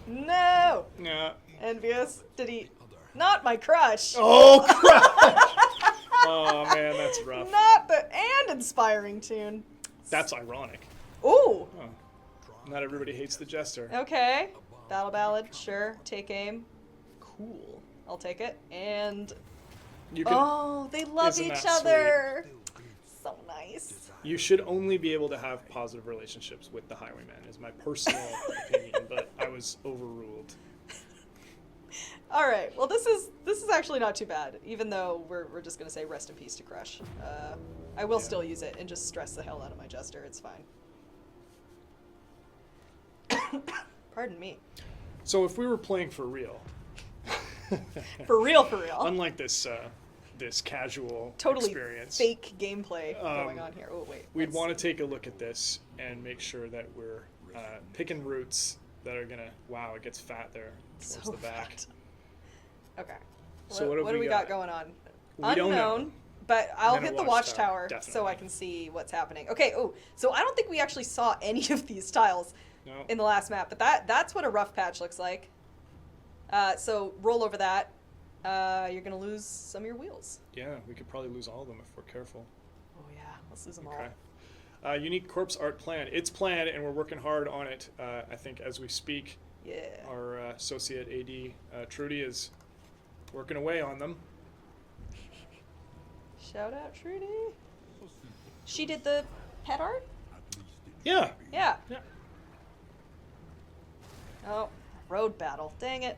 No. Yeah. Envious. Did he? Not my crush. Oh crap! Oh man, that's rough. Not the and inspiring tune. That's ironic. Ooh. Oh. Not everybody hates the jester. Okay. Battle ballad. Sure. Take aim. Cool. I'll take it. And You can. oh, they love Isn't each that other. So nice. You should only be able to have positive relationships with the Highwayman, is my personal opinion. But I was overruled. All right. Well, this is actually not too bad. Even though we're just gonna say rest in peace to Crush. I will still use it and just stress the hell out of my jester. It's fine. Pardon me. So if we were playing for real, For real, for real. unlike this this casual Totally experience, fake gameplay going on here. Oh wait. we'd want to take a look at this and make sure that we're picking routes that are gonna. Wow, it gets fat there towards So the back. fat. Okay. So what have do we we got got? going on? We don't know. Unknown. But I'll then a hit the watchtower, watchtower so definitely. I can see what's happening. Okay. Oh, so I don't think we actually saw any of these tiles No. in the last map, but that's what a rough patch looks like. So roll over that. You're gonna lose some of your wheels. Yeah, we could probably lose all of them if we're careful. Oh yeah, let's lose them Okay. all. Unique corpse art plan. It's planned, and we're working hard on it. I think as we speak, Yeah. our associate AD Trudy is working away on them. Shout out Trudy. She did the pet art? Yeah. Yeah. Yeah. Oh, road battle. Dang it.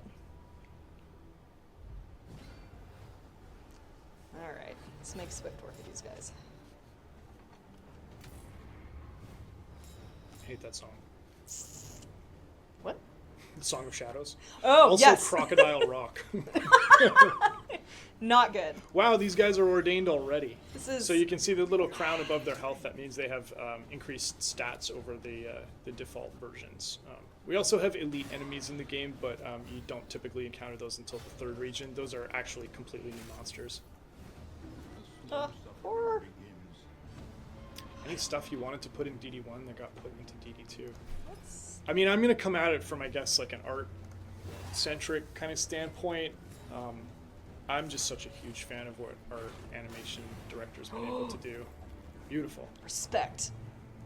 Alright, let's make swift work of these guys. I hate that song. What? The Song of Shadows. Oh, Also, yes. Crocodile Rock. Not good. Wow, these guys are ordained already. This is So you can see the little crown above their health. That means they have increased stats over the default versions. We also have elite enemies in the game, but you don't typically encounter those until the 3rd region. Those are actually completely new monsters. horror. Any stuff you wanted to put in DD1 that got put into DD2? Let's... I mean, I'm going to come at it from, I guess, like an art-centric kind of standpoint. I'm just such a huge fan of what our animation director's been able to do. Beautiful. Respect.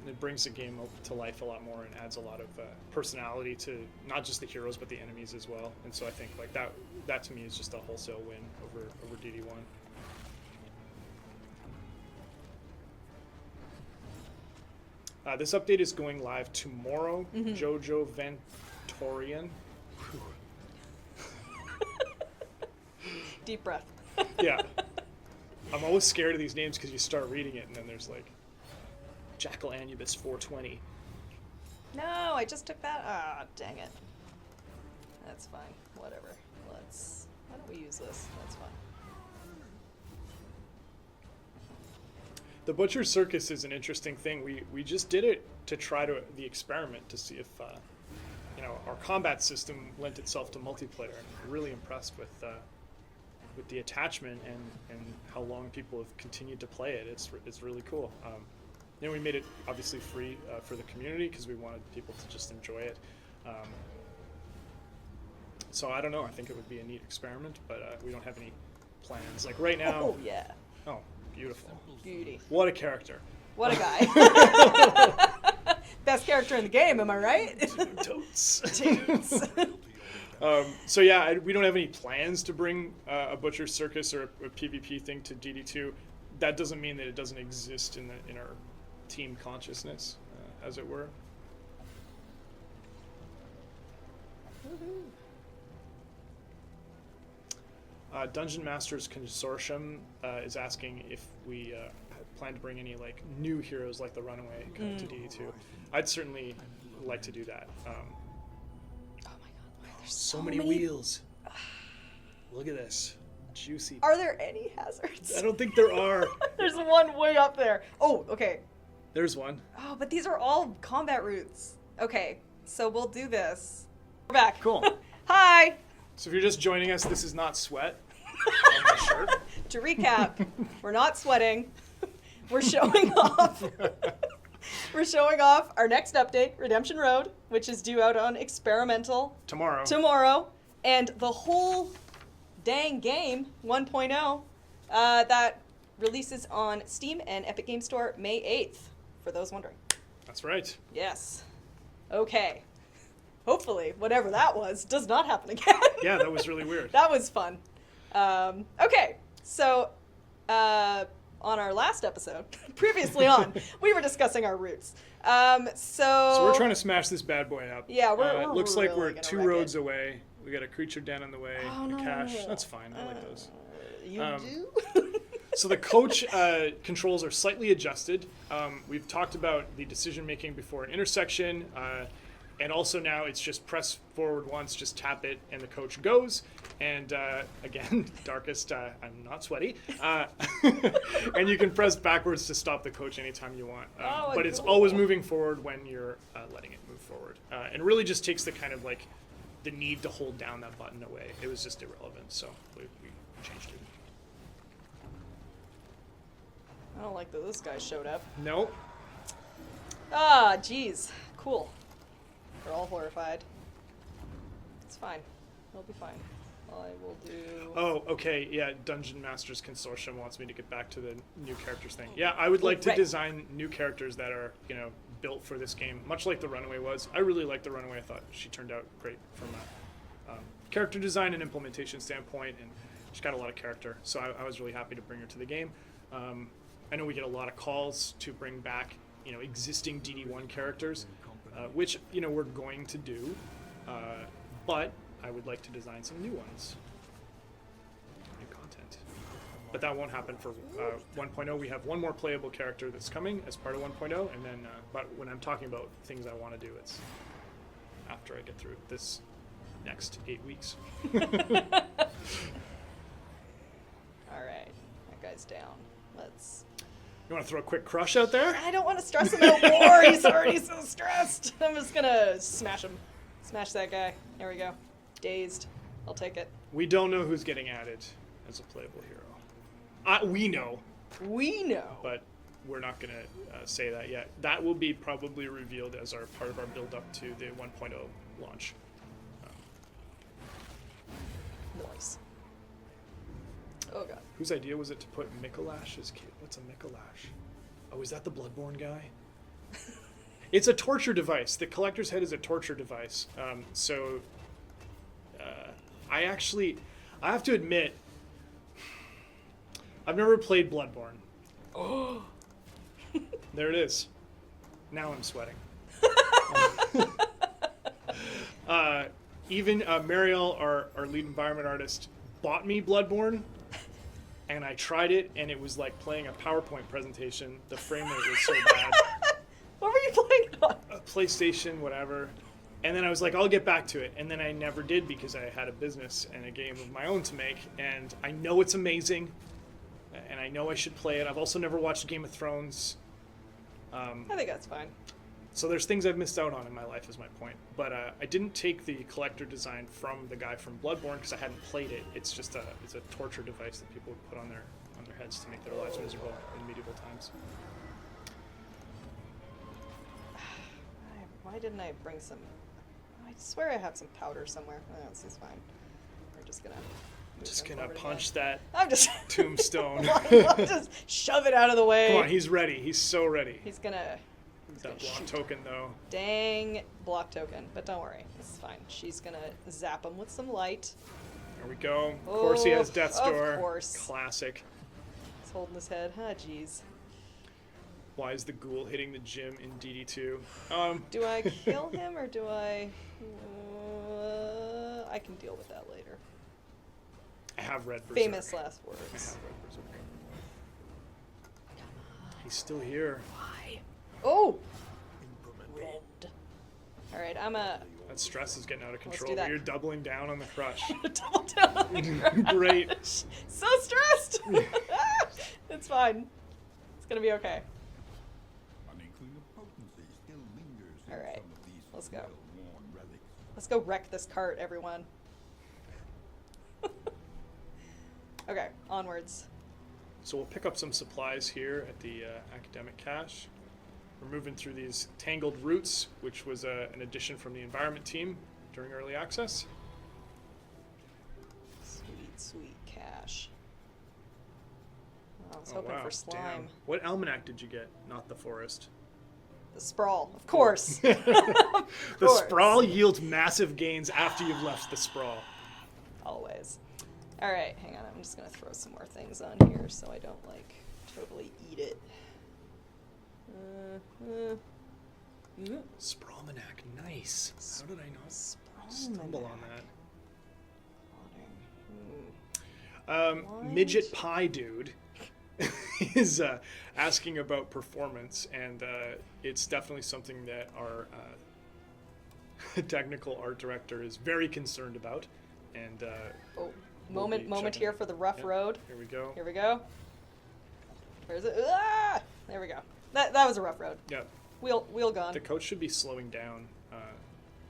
And it brings the game to life a lot more and adds a lot of personality to not just the heroes but the enemies as well. And so I think like that to me is just a wholesale win over DD1. This update is going live tomorrow. Jojo Ventorian. Deep breath. Yeah. I'm always scared of these names because you start reading it and then there's like Jackal Anubis 420. No, I just took that. Ah, dang it. That's fine. Whatever. Why don't we use this? That's fine. The Butcher Circus is an interesting thing. We just did it to try the experiment to see if our combat system lent itself to multiplayer. And I'm really impressed with with the attachment and how long people have continued to play it. It's really cool. We made it obviously free for the community because we wanted people to just enjoy it. So I don't know. I think it would be a neat experiment, but we don't have any plans. Like right now. Oh yeah. Oh, beautiful. Beauty. What a character. What a guy. Best character in the game, am I right? Totes. Toots. So yeah, we don't have any plans to bring a Butcher Circus or a PvP thing to DD2. That doesn't mean that it doesn't exist in our team consciousness, as it were. Dungeon Masters Consortium is asking if we plan to bring any like new heroes like the Runaway kind of to DD2. I'd certainly like to do that. Oh my god, there's So many wheels. Look at this. Juicy. Are there any hazards? I don't think there are. There's one way up there. Oh, okay. There's one. Oh, but these are all combat routes. Okay, so we'll do this. We're back. Cool. Hi! So if you're just joining us, this is not sweat on my shirt. To recap, we're not sweating. We're showing off. We're showing off our next update, Redemption Road, which is due out on experimental Tomorrow. and the whole dang game 1.0 that releases on Steam and Epic Game Store May 8th, for those wondering. That's right. Yes. Okay. Hopefully, whatever that was does not happen again. Yeah, that was really weird. That was fun. Okay, so on our last episode, previously on, we were discussing our routes. So we're trying to smash this bad boy up. Yeah, it looks like really we're gonna 2 wreck roads it. away. We got a creature den on the way, Oh, a no, cache. no. That's fine. I like those. You do? So the coach controls are slightly adjusted. We've talked about the decision making before an intersection, and also now it's just press forward once, just tap it, and the coach goes. And again, darkest, I'm not sweaty. And you can press backwards to stop the coach anytime you want. But it's cool. always moving forward when you're letting it move forward. And really just takes the kind of like the need to hold down that button away. It was just irrelevant, so we changed it. I don't like that this guy showed up. Nope. Ah, jeez. Cool. They're all horrified. It's fine. It'll be fine. I will do... Oh, okay, yeah, Dungeon Masters Consortium wants me to get back to the new characters thing. Yeah, I would like to design new characters that are, built for this game, much like the Runaway was. I really liked the Runaway. I thought she turned out great from a character design and implementation standpoint, and she's got a lot of character, so I was really happy to bring her to the game. I know we get a lot of calls to bring back, existing DD1 characters, which, we're going to do, but I would like to design some new ones. New content. But that won't happen for 1.0. We have one more playable character that's coming as part of 1.0, and then, but when I'm talking about things I want to do, it's after I get through this next 8 weeks. All right. That guy's down. Let's... You want to throw a quick crush out there? I don't want to stress him out more. He's already so stressed. I'm just going to smash him. Smash that guy. There we go. Dazed. I'll take it. We don't know who's getting added as a playable hero. We know, We know. but we're not going to say that yet. That will be probably revealed as our part of our build-up to the 1.0 launch. Noise. Oh, God. Whose idea was it to put Mikolash as kid? What's a Mikolash? Oh, is that the Bloodborne guy? It's a torture device. The collector's head is a torture device. I have to admit, I've never played Bloodborne. Oh, there it is. Now I'm sweating. Even Mariel, our lead environment artist, bought me Bloodborne, and I tried it, and it was like playing a PowerPoint presentation. The frame rate was so bad. What were you playing it on? A PlayStation, whatever. And then I was like, I'll get back to it. And then I never did because I had a business and a game of my own to make. And I know it's amazing, and I know I should play it. I've also never watched Game of Thrones. I think that's fine. So there's things I've missed out on in my life, is my point. But I didn't take the collector design from the guy from Bloodborne because I hadn't played it. It's just it's a torture device that people would put on their heads to make their lives miserable in medieval times. Why didn't I bring some? I swear I have some powder somewhere. Oh, this is fine. We're just gonna. Just gonna punch that I'm just tombstone. just shove it out of the way. Come on, he's ready. He's so ready. He's gonna. That block token, though. Dang block token, but don't worry, this is fine. She's gonna zap him with some light. There we go. Of course he has Oh, Death's of Door. course. Classic. He's holding his head. Ah, jeez. Why is the ghoul hitting the gym in DD2? Do I kill him or do I? I can deal with that later. I have read Berserk. Famous last I words. have read Berserk. He's still here. Why? Oh! Rend. Alright, I'm a. That stress is getting out of Let's control. do that. You're doubling down on the crush. Double down on the crush. Great. So stressed! It's fine. It's gonna be okay. An inkling of potency still lingers in All right, some of these let's go. well-worn relics. Let's go wreck this cart, everyone. Okay, onwards. So we'll pick up some supplies here at the academic cache. We're moving through these tangled routes, which was an addition from the environment team during early access. Sweet, sweet cash. Oh, I was Oh, hoping wow. for slime. Damn. What almanac did you get? Not the forest. The sprawl, of course. The course. sprawl yields massive gains after you've left the sprawl. Always. All right, hang on. I'm just gonna throw some more things on here so I don't like totally eat it. Sprawlmanac, nice. How did I not stumble on that? Blind. Midget Pie Dude is asking about performance, and it's definitely something that our technical art director is very concerned about. And Oh, we'll moment be checking here it. for the rough Yep, road. Here we go. Here we go. Where is it? Ah! There we go. That was a rough road. Yeah, Wheel gone. the coach should be slowing down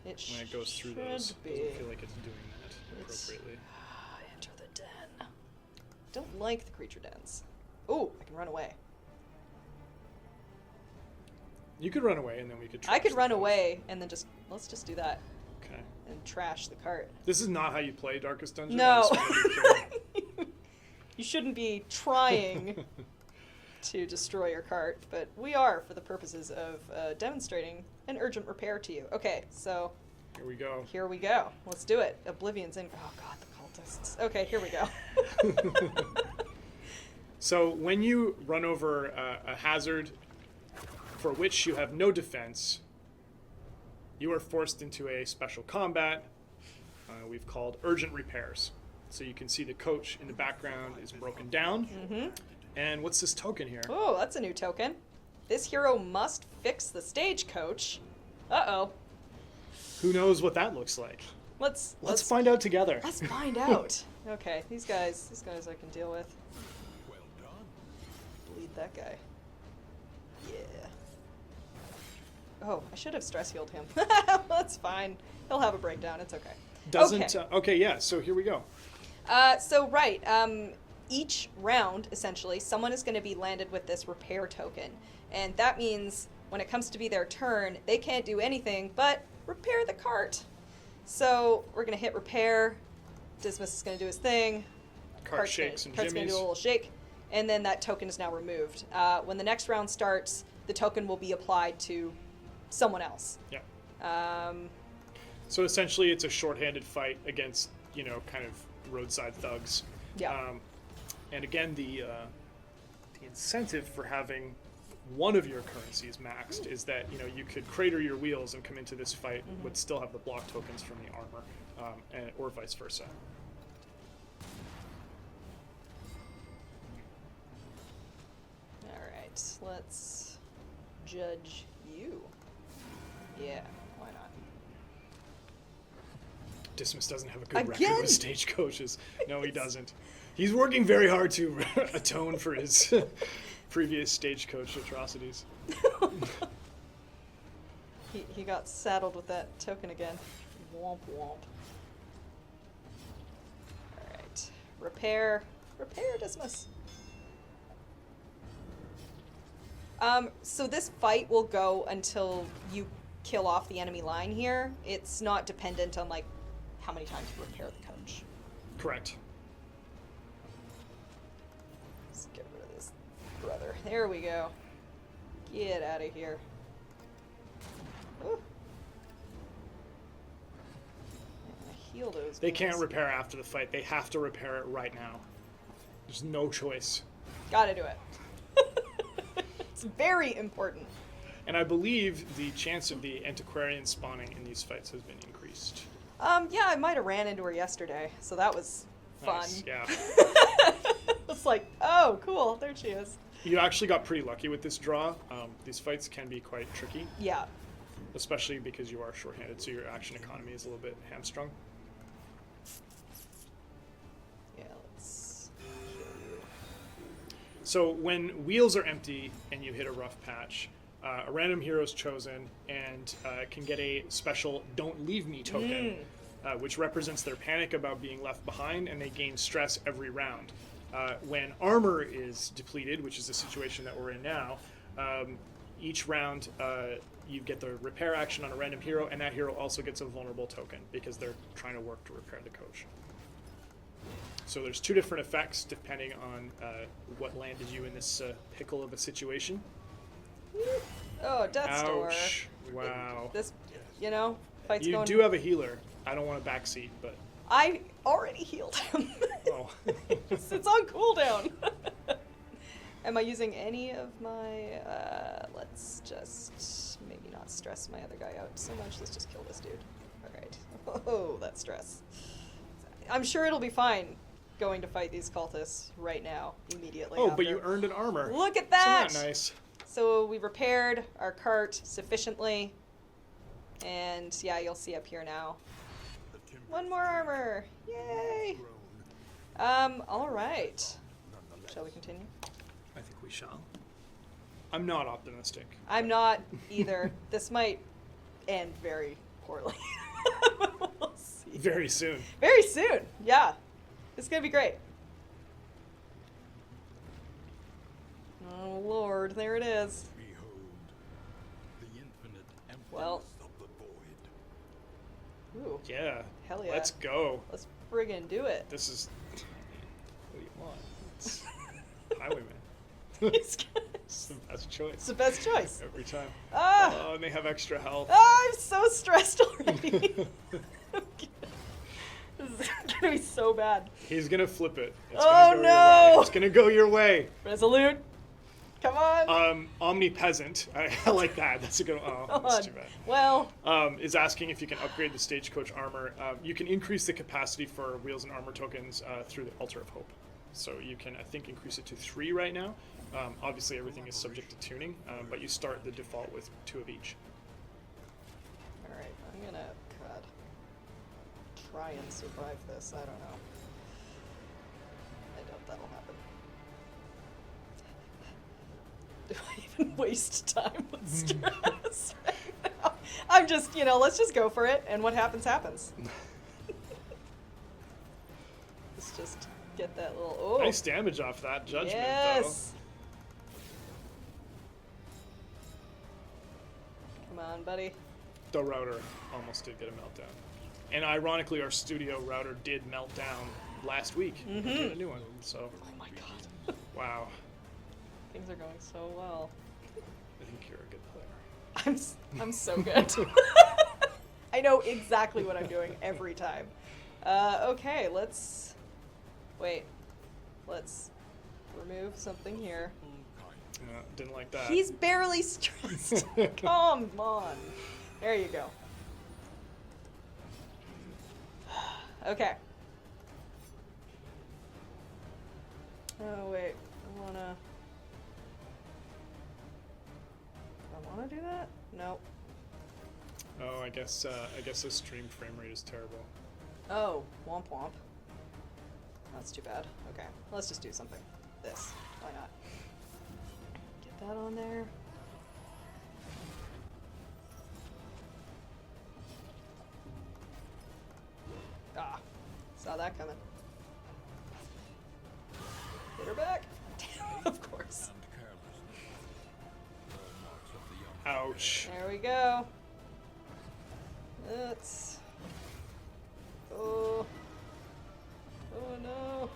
It when it goes through those. should Doesn't be. feel like it's doing that It's- appropriately. Enter the den. Don't like the creature dens. Oh, I can run away. You could run away, and then we could. I trash could the run coach. away and then let's just do that Okay. and trash the cart. This is not how you play Darkest Dungeon. I No. just wanna be clear. You shouldn't be trying to destroy your cart, but we are for the purposes of demonstrating an urgent repair to you. Okay, so Here we go. here we go. Let's do it. Oblivion's in. Oh god, the cultists. Okay, here we go. So when you run over a hazard for which you have no defense, you are forced into a special combat we've called urgent repairs. So you can see the coach in the background is broken down. Mm-hmm. And what's this token here? Oh, that's a new token. This hero must fix the stagecoach. Uh-oh. Who knows what that looks like? Let's find out together. Let's find out. Okay, these guys I can deal with. Well done. Bleed that guy. Yeah. Oh, I should have stress healed him. That's fine. He'll have a breakdown. It's okay. Doesn't Okay. okay, yeah. So here we go. Each round, essentially, someone is going to be landed with this repair token. And that means when it comes to be their turn, they can't do anything but repair the cart. So we're going to hit repair. Dismas is going to do his thing. Cart shakes and Cart's going to do a jimmies. little shake. And then that token is now removed. When the next round starts, the token will be applied to someone else. Yeah. Um, So essentially, it's a shorthanded fight against, kind of roadside thugs. yeah. And again, the incentive for having one of your currencies maxed is that you could crater your wheels and come into this fight, but still have the block tokens from the armor, or vice versa. All right, let's judge you. Yeah, why not? Dismas doesn't have a good record Again? with stagecoaches. No, he doesn't. He's working very hard to atone for his previous stagecoach atrocities. He got saddled with that token again. Womp womp. Alright. Repair. Repair, Dismas. So this fight will go until you kill off the enemy line here. It's not dependent on, like, how many times you repair the coach. Correct. Let's get rid of this brother. There we go. Get out of here. Ooh. Heal those. They can't guys. repair after the fight. They have to repair it right now. There's no choice. Gotta do it. It's very important. And I believe the chance of the antiquarian spawning in these fights has been increased. Yeah, I might have ran into her yesterday, so that was fun. Nice, yeah. It's like, oh, cool, there she is. You actually got pretty lucky with this draw. These fights can be quite tricky, Yeah. especially because you are shorthanded, so your action economy is a little bit hamstrung. Yeah, let's. So when wheels are empty and you hit a rough patch, a random hero is chosen and can get a special "Don't Leave Me" token, which represents their panic about being left behind, and they gain stress every round. When armor is depleted, which is the situation that we're in now, each round you get the repair action on a random hero, and that hero also gets a vulnerable token because they're trying to work to repair the coach. So there's two different effects depending on what landed you in this pickle of a situation. Oh, Death's Door. Ouch. Wow. This, you know, fight's You going. do have a healer. I don't want to backseat, but... I already healed him. Oh. It's on cooldown. Am I using any of my... let's just maybe not stress my other guy out so much. Let's just kill this dude. Alright. Oh, that stress. I'm sure it'll be fine going to fight these cultists right now, immediately Oh, after. but you earned an armor. Look at that! Isn't that nice? So we repaired our cart sufficiently. And yeah, you'll see up here now. One more armor! Yay! Alright. Shall we continue? I think we shall. I'm not optimistic. I'm not either. This might end very poorly. We'll see. Very soon. Very soon, yeah. It's gonna be great. Oh lord, there it is. Behold, the infinite emptiness Well. of the void. Ooh, Yeah. hell yeah. Let's go. Let's friggin' do it. This is... What do you want? It's Highwayman. It's It's the best choice. the best choice. Every time. Ah! Oh, and they have extra health. I'm so stressed already. This is gonna be so bad. He's gonna flip it. It's Oh, gonna go no! Your way. It's gonna go your way. Resolute. Come on. Omnipeasant. I like that. That's a good one. Oh, that's too bad. Well, Is asking if you can upgrade the Stagecoach armor. You can increase the capacity for wheels and armor tokens through the Altar of Hope. So you can, I think, increase it to 3 right now. Obviously, everything is subject to tuning, but you start the default with 2 of each. all right. I'm gonna try and survive this. I don't know. I doubt that'll happen. Do I even waste time with stress right now? I'm just, let's just go for it, and what happens, happens. Let's just get that little. Oh, Nice damage off that judgment, yes. Come on, buddy. though. The router almost did get a meltdown. And ironically, our studio router did melt down last week. We did a new one, so... Oh my god. Wow. Things are going so well. I think you're a good player. I'm so good. I know exactly what I'm doing every time. Okay, let's remove something here. Didn't like that. He's barely stressed. Come on. There you go. Okay. Oh wait, I wanna do that? Nope. Oh, I guess the stream frame rate is terrible. Oh, womp womp. That's too bad. Okay, let's just do something. This. Why not? Get that on there. Saw that coming. Hit her back. Of course. And carelessness. Hallmarks of the young. Ouch. There we go. Let's. Oh. Oh no.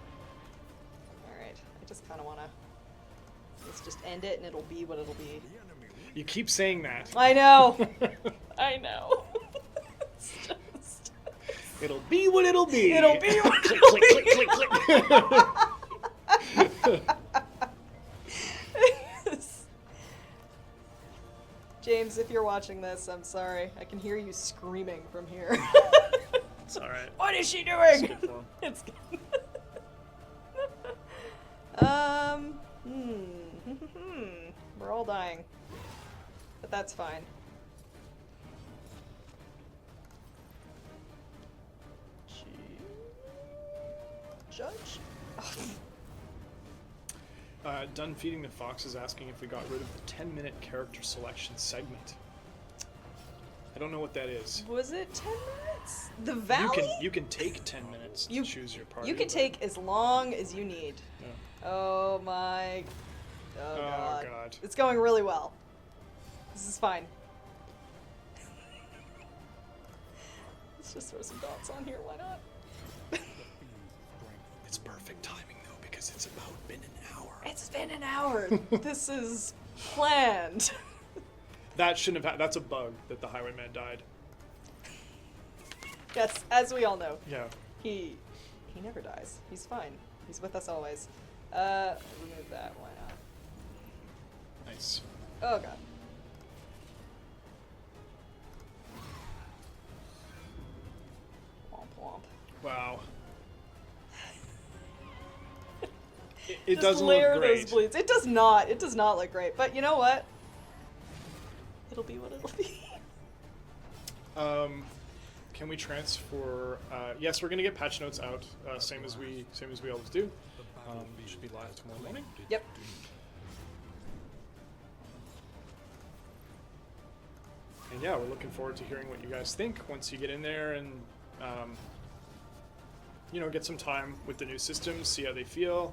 Alright. I just kind of want to. Let's just end it and it'll be what it'll be. The enemy You keep saying that. I know. I know. It's just. It'll be what it'll be. It'll be what click, it'll click, click, click, click. James, if you're watching this, I'm sorry. I can hear you screaming from here. It's alright. What is she It's doing? good for 'em. It's good. We're all dying. But that's fine. Judge? Done Feeding the Fox is asking if we got rid of the 10-minute character selection segment. I don't know what that is. Was it 10 minutes? The Valley? You can take 10 minutes to choose your party. You can but- take as long as you need. Yeah. Oh my. Oh god. God. It's going really well. This is fine. Let's just throw some dots on here, why not? It's perfect timing though because it's about been an hour. It's been an hour. This is planned. That shouldn't have. That's a bug that the Highwayman died. Yes, as we all know. Yeah. He never dies. He's fine. He's with us always. Remove that, why not? Nice. Oh god. Womp womp. Wow. It Just doesn't layer look great. those bleeds. It does not. It does not look great. But you know what? It'll be what it'll be. Can we transfer? Yes, we're gonna get patch notes out, same as we always do. Should be live tomorrow morning. Yep. And yeah, we're looking forward to hearing what you guys think once you get in there and get some time with the new systems, see how they feel.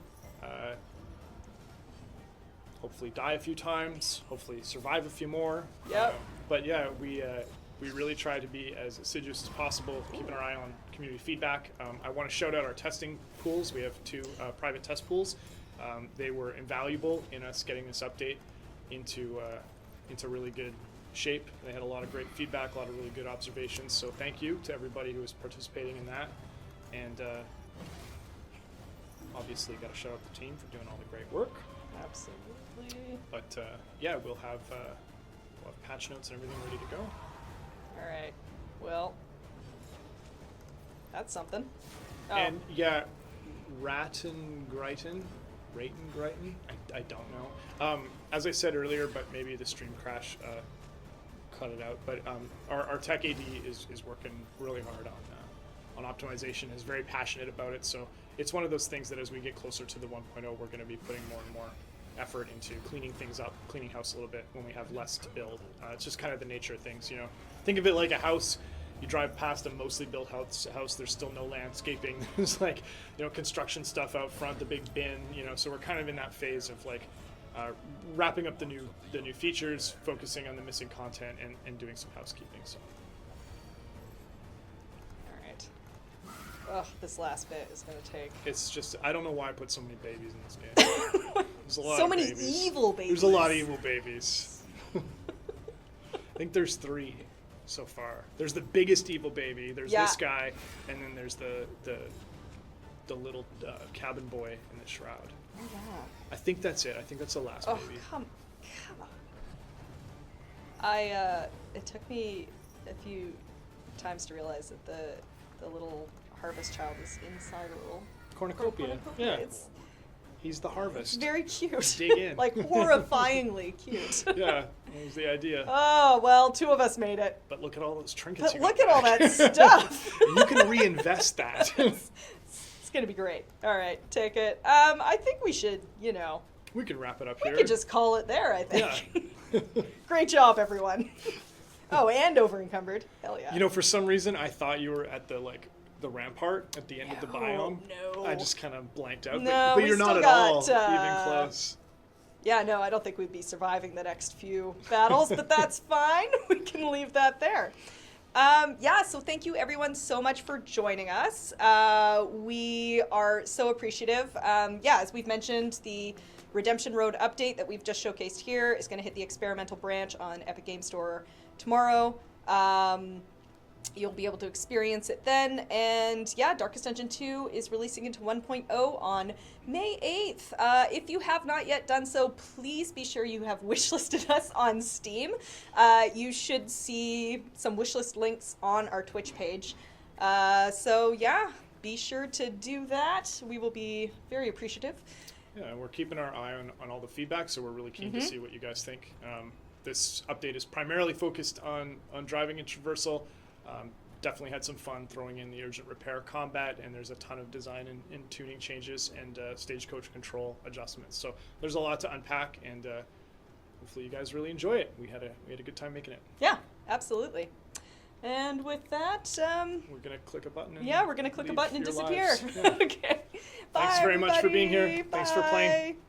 Hopefully die a few times. Hopefully survive a few more. Yep. But yeah, we really try to be as assiduous as possible, keeping our eye on community feedback. I want to shout out our testing pools. We have 2 private test pools. They were invaluable in us getting this update into really good shape. They had a lot of great feedback, a lot of really good observations. So thank you to everybody who was participating in that. And obviously, got to shout out the team for doing all the great work. Absolutely. But yeah, we'll have patch notes and everything ready to go. All right. Well, that's something. Oh. And yeah, Rayton Greiton, I don't know. As I said earlier, but maybe the stream crash cut it out. But our tech AD is working really hard on optimization. Is very passionate about it. So it's one of those things that as we get closer to the 1.0, we're going to be putting more and more effort into cleaning things up, cleaning house a little bit when we have less to build. It's just kind of the nature of things, Think of it like a house. You drive past a mostly built house, there's still no landscaping. There's like, construction stuff out front, the big bin, so we're kind of in that phase of like wrapping up the new features, focusing on the missing content and doing some housekeeping. So All right. Ugh, this last bit is going to take. it's just, I don't know why I put so many babies in this game. There's a lot So of many babies. evil babies. There's a lot of evil babies. I think there's 3 so far. There's the biggest evil baby. There's this guy, and then there's the little cabin boy in the shroud. Oh, yeah. I think that's it. I think that's the last Oh, baby. come on. It took me a few times to realize that the little harvest child is inside a little Cornucopia. cornucopia. Yeah, It's he's the harvest. very cute. Dig in. Like horrifyingly cute. Yeah, that was the idea. Oh, well, 2 of us made it. But look at all those trinkets. But you look got at all back. that stuff. You can reinvest that. It's going to be great. All right, take it. I think we should, We can wrap it up we here. could just call it there, I think. Yeah. Great job, everyone. Oh, and over encumbered. Hell yeah. For some reason, I thought you were at the the rampart at the end of the No, biome. no. I just kind of blanked out. No, but we you're not still at all got, even close. Yeah, no, I don't think we'd be surviving the next few battles, but that's fine. We can leave that there. Yeah, so thank you everyone so much for joining us. We are so appreciative. Yeah, as we've mentioned, the Redemption Road update that we've just showcased here is going to hit the experimental branch on Epic Game Store tomorrow. You'll be able to experience it then. And yeah, Darkest Dungeon 2 is releasing into 1.0 on May 8th. If you have not yet done so, please be sure you have wishlisted us on Steam. You should see some wishlist links on our Twitch page. So yeah, be sure to do that. We will be very appreciative. Yeah, and we're keeping our eye on all the feedback, so we're really keen to see what you guys think. This update is primarily focused on driving and traversal. Definitely had some fun throwing in the urgent repair combat, and there's a ton of design and tuning changes and stagecoach control adjustments. So there's a lot to unpack, and hopefully you guys really enjoy it. We had a good time making it. Yeah, absolutely. And with that, We're gonna click a button. And yeah, we're gonna click a leave button and your disappear. lives. Yeah. Okay. Bye, Thanks very much for being here. everybody. Thanks for playing. Bye.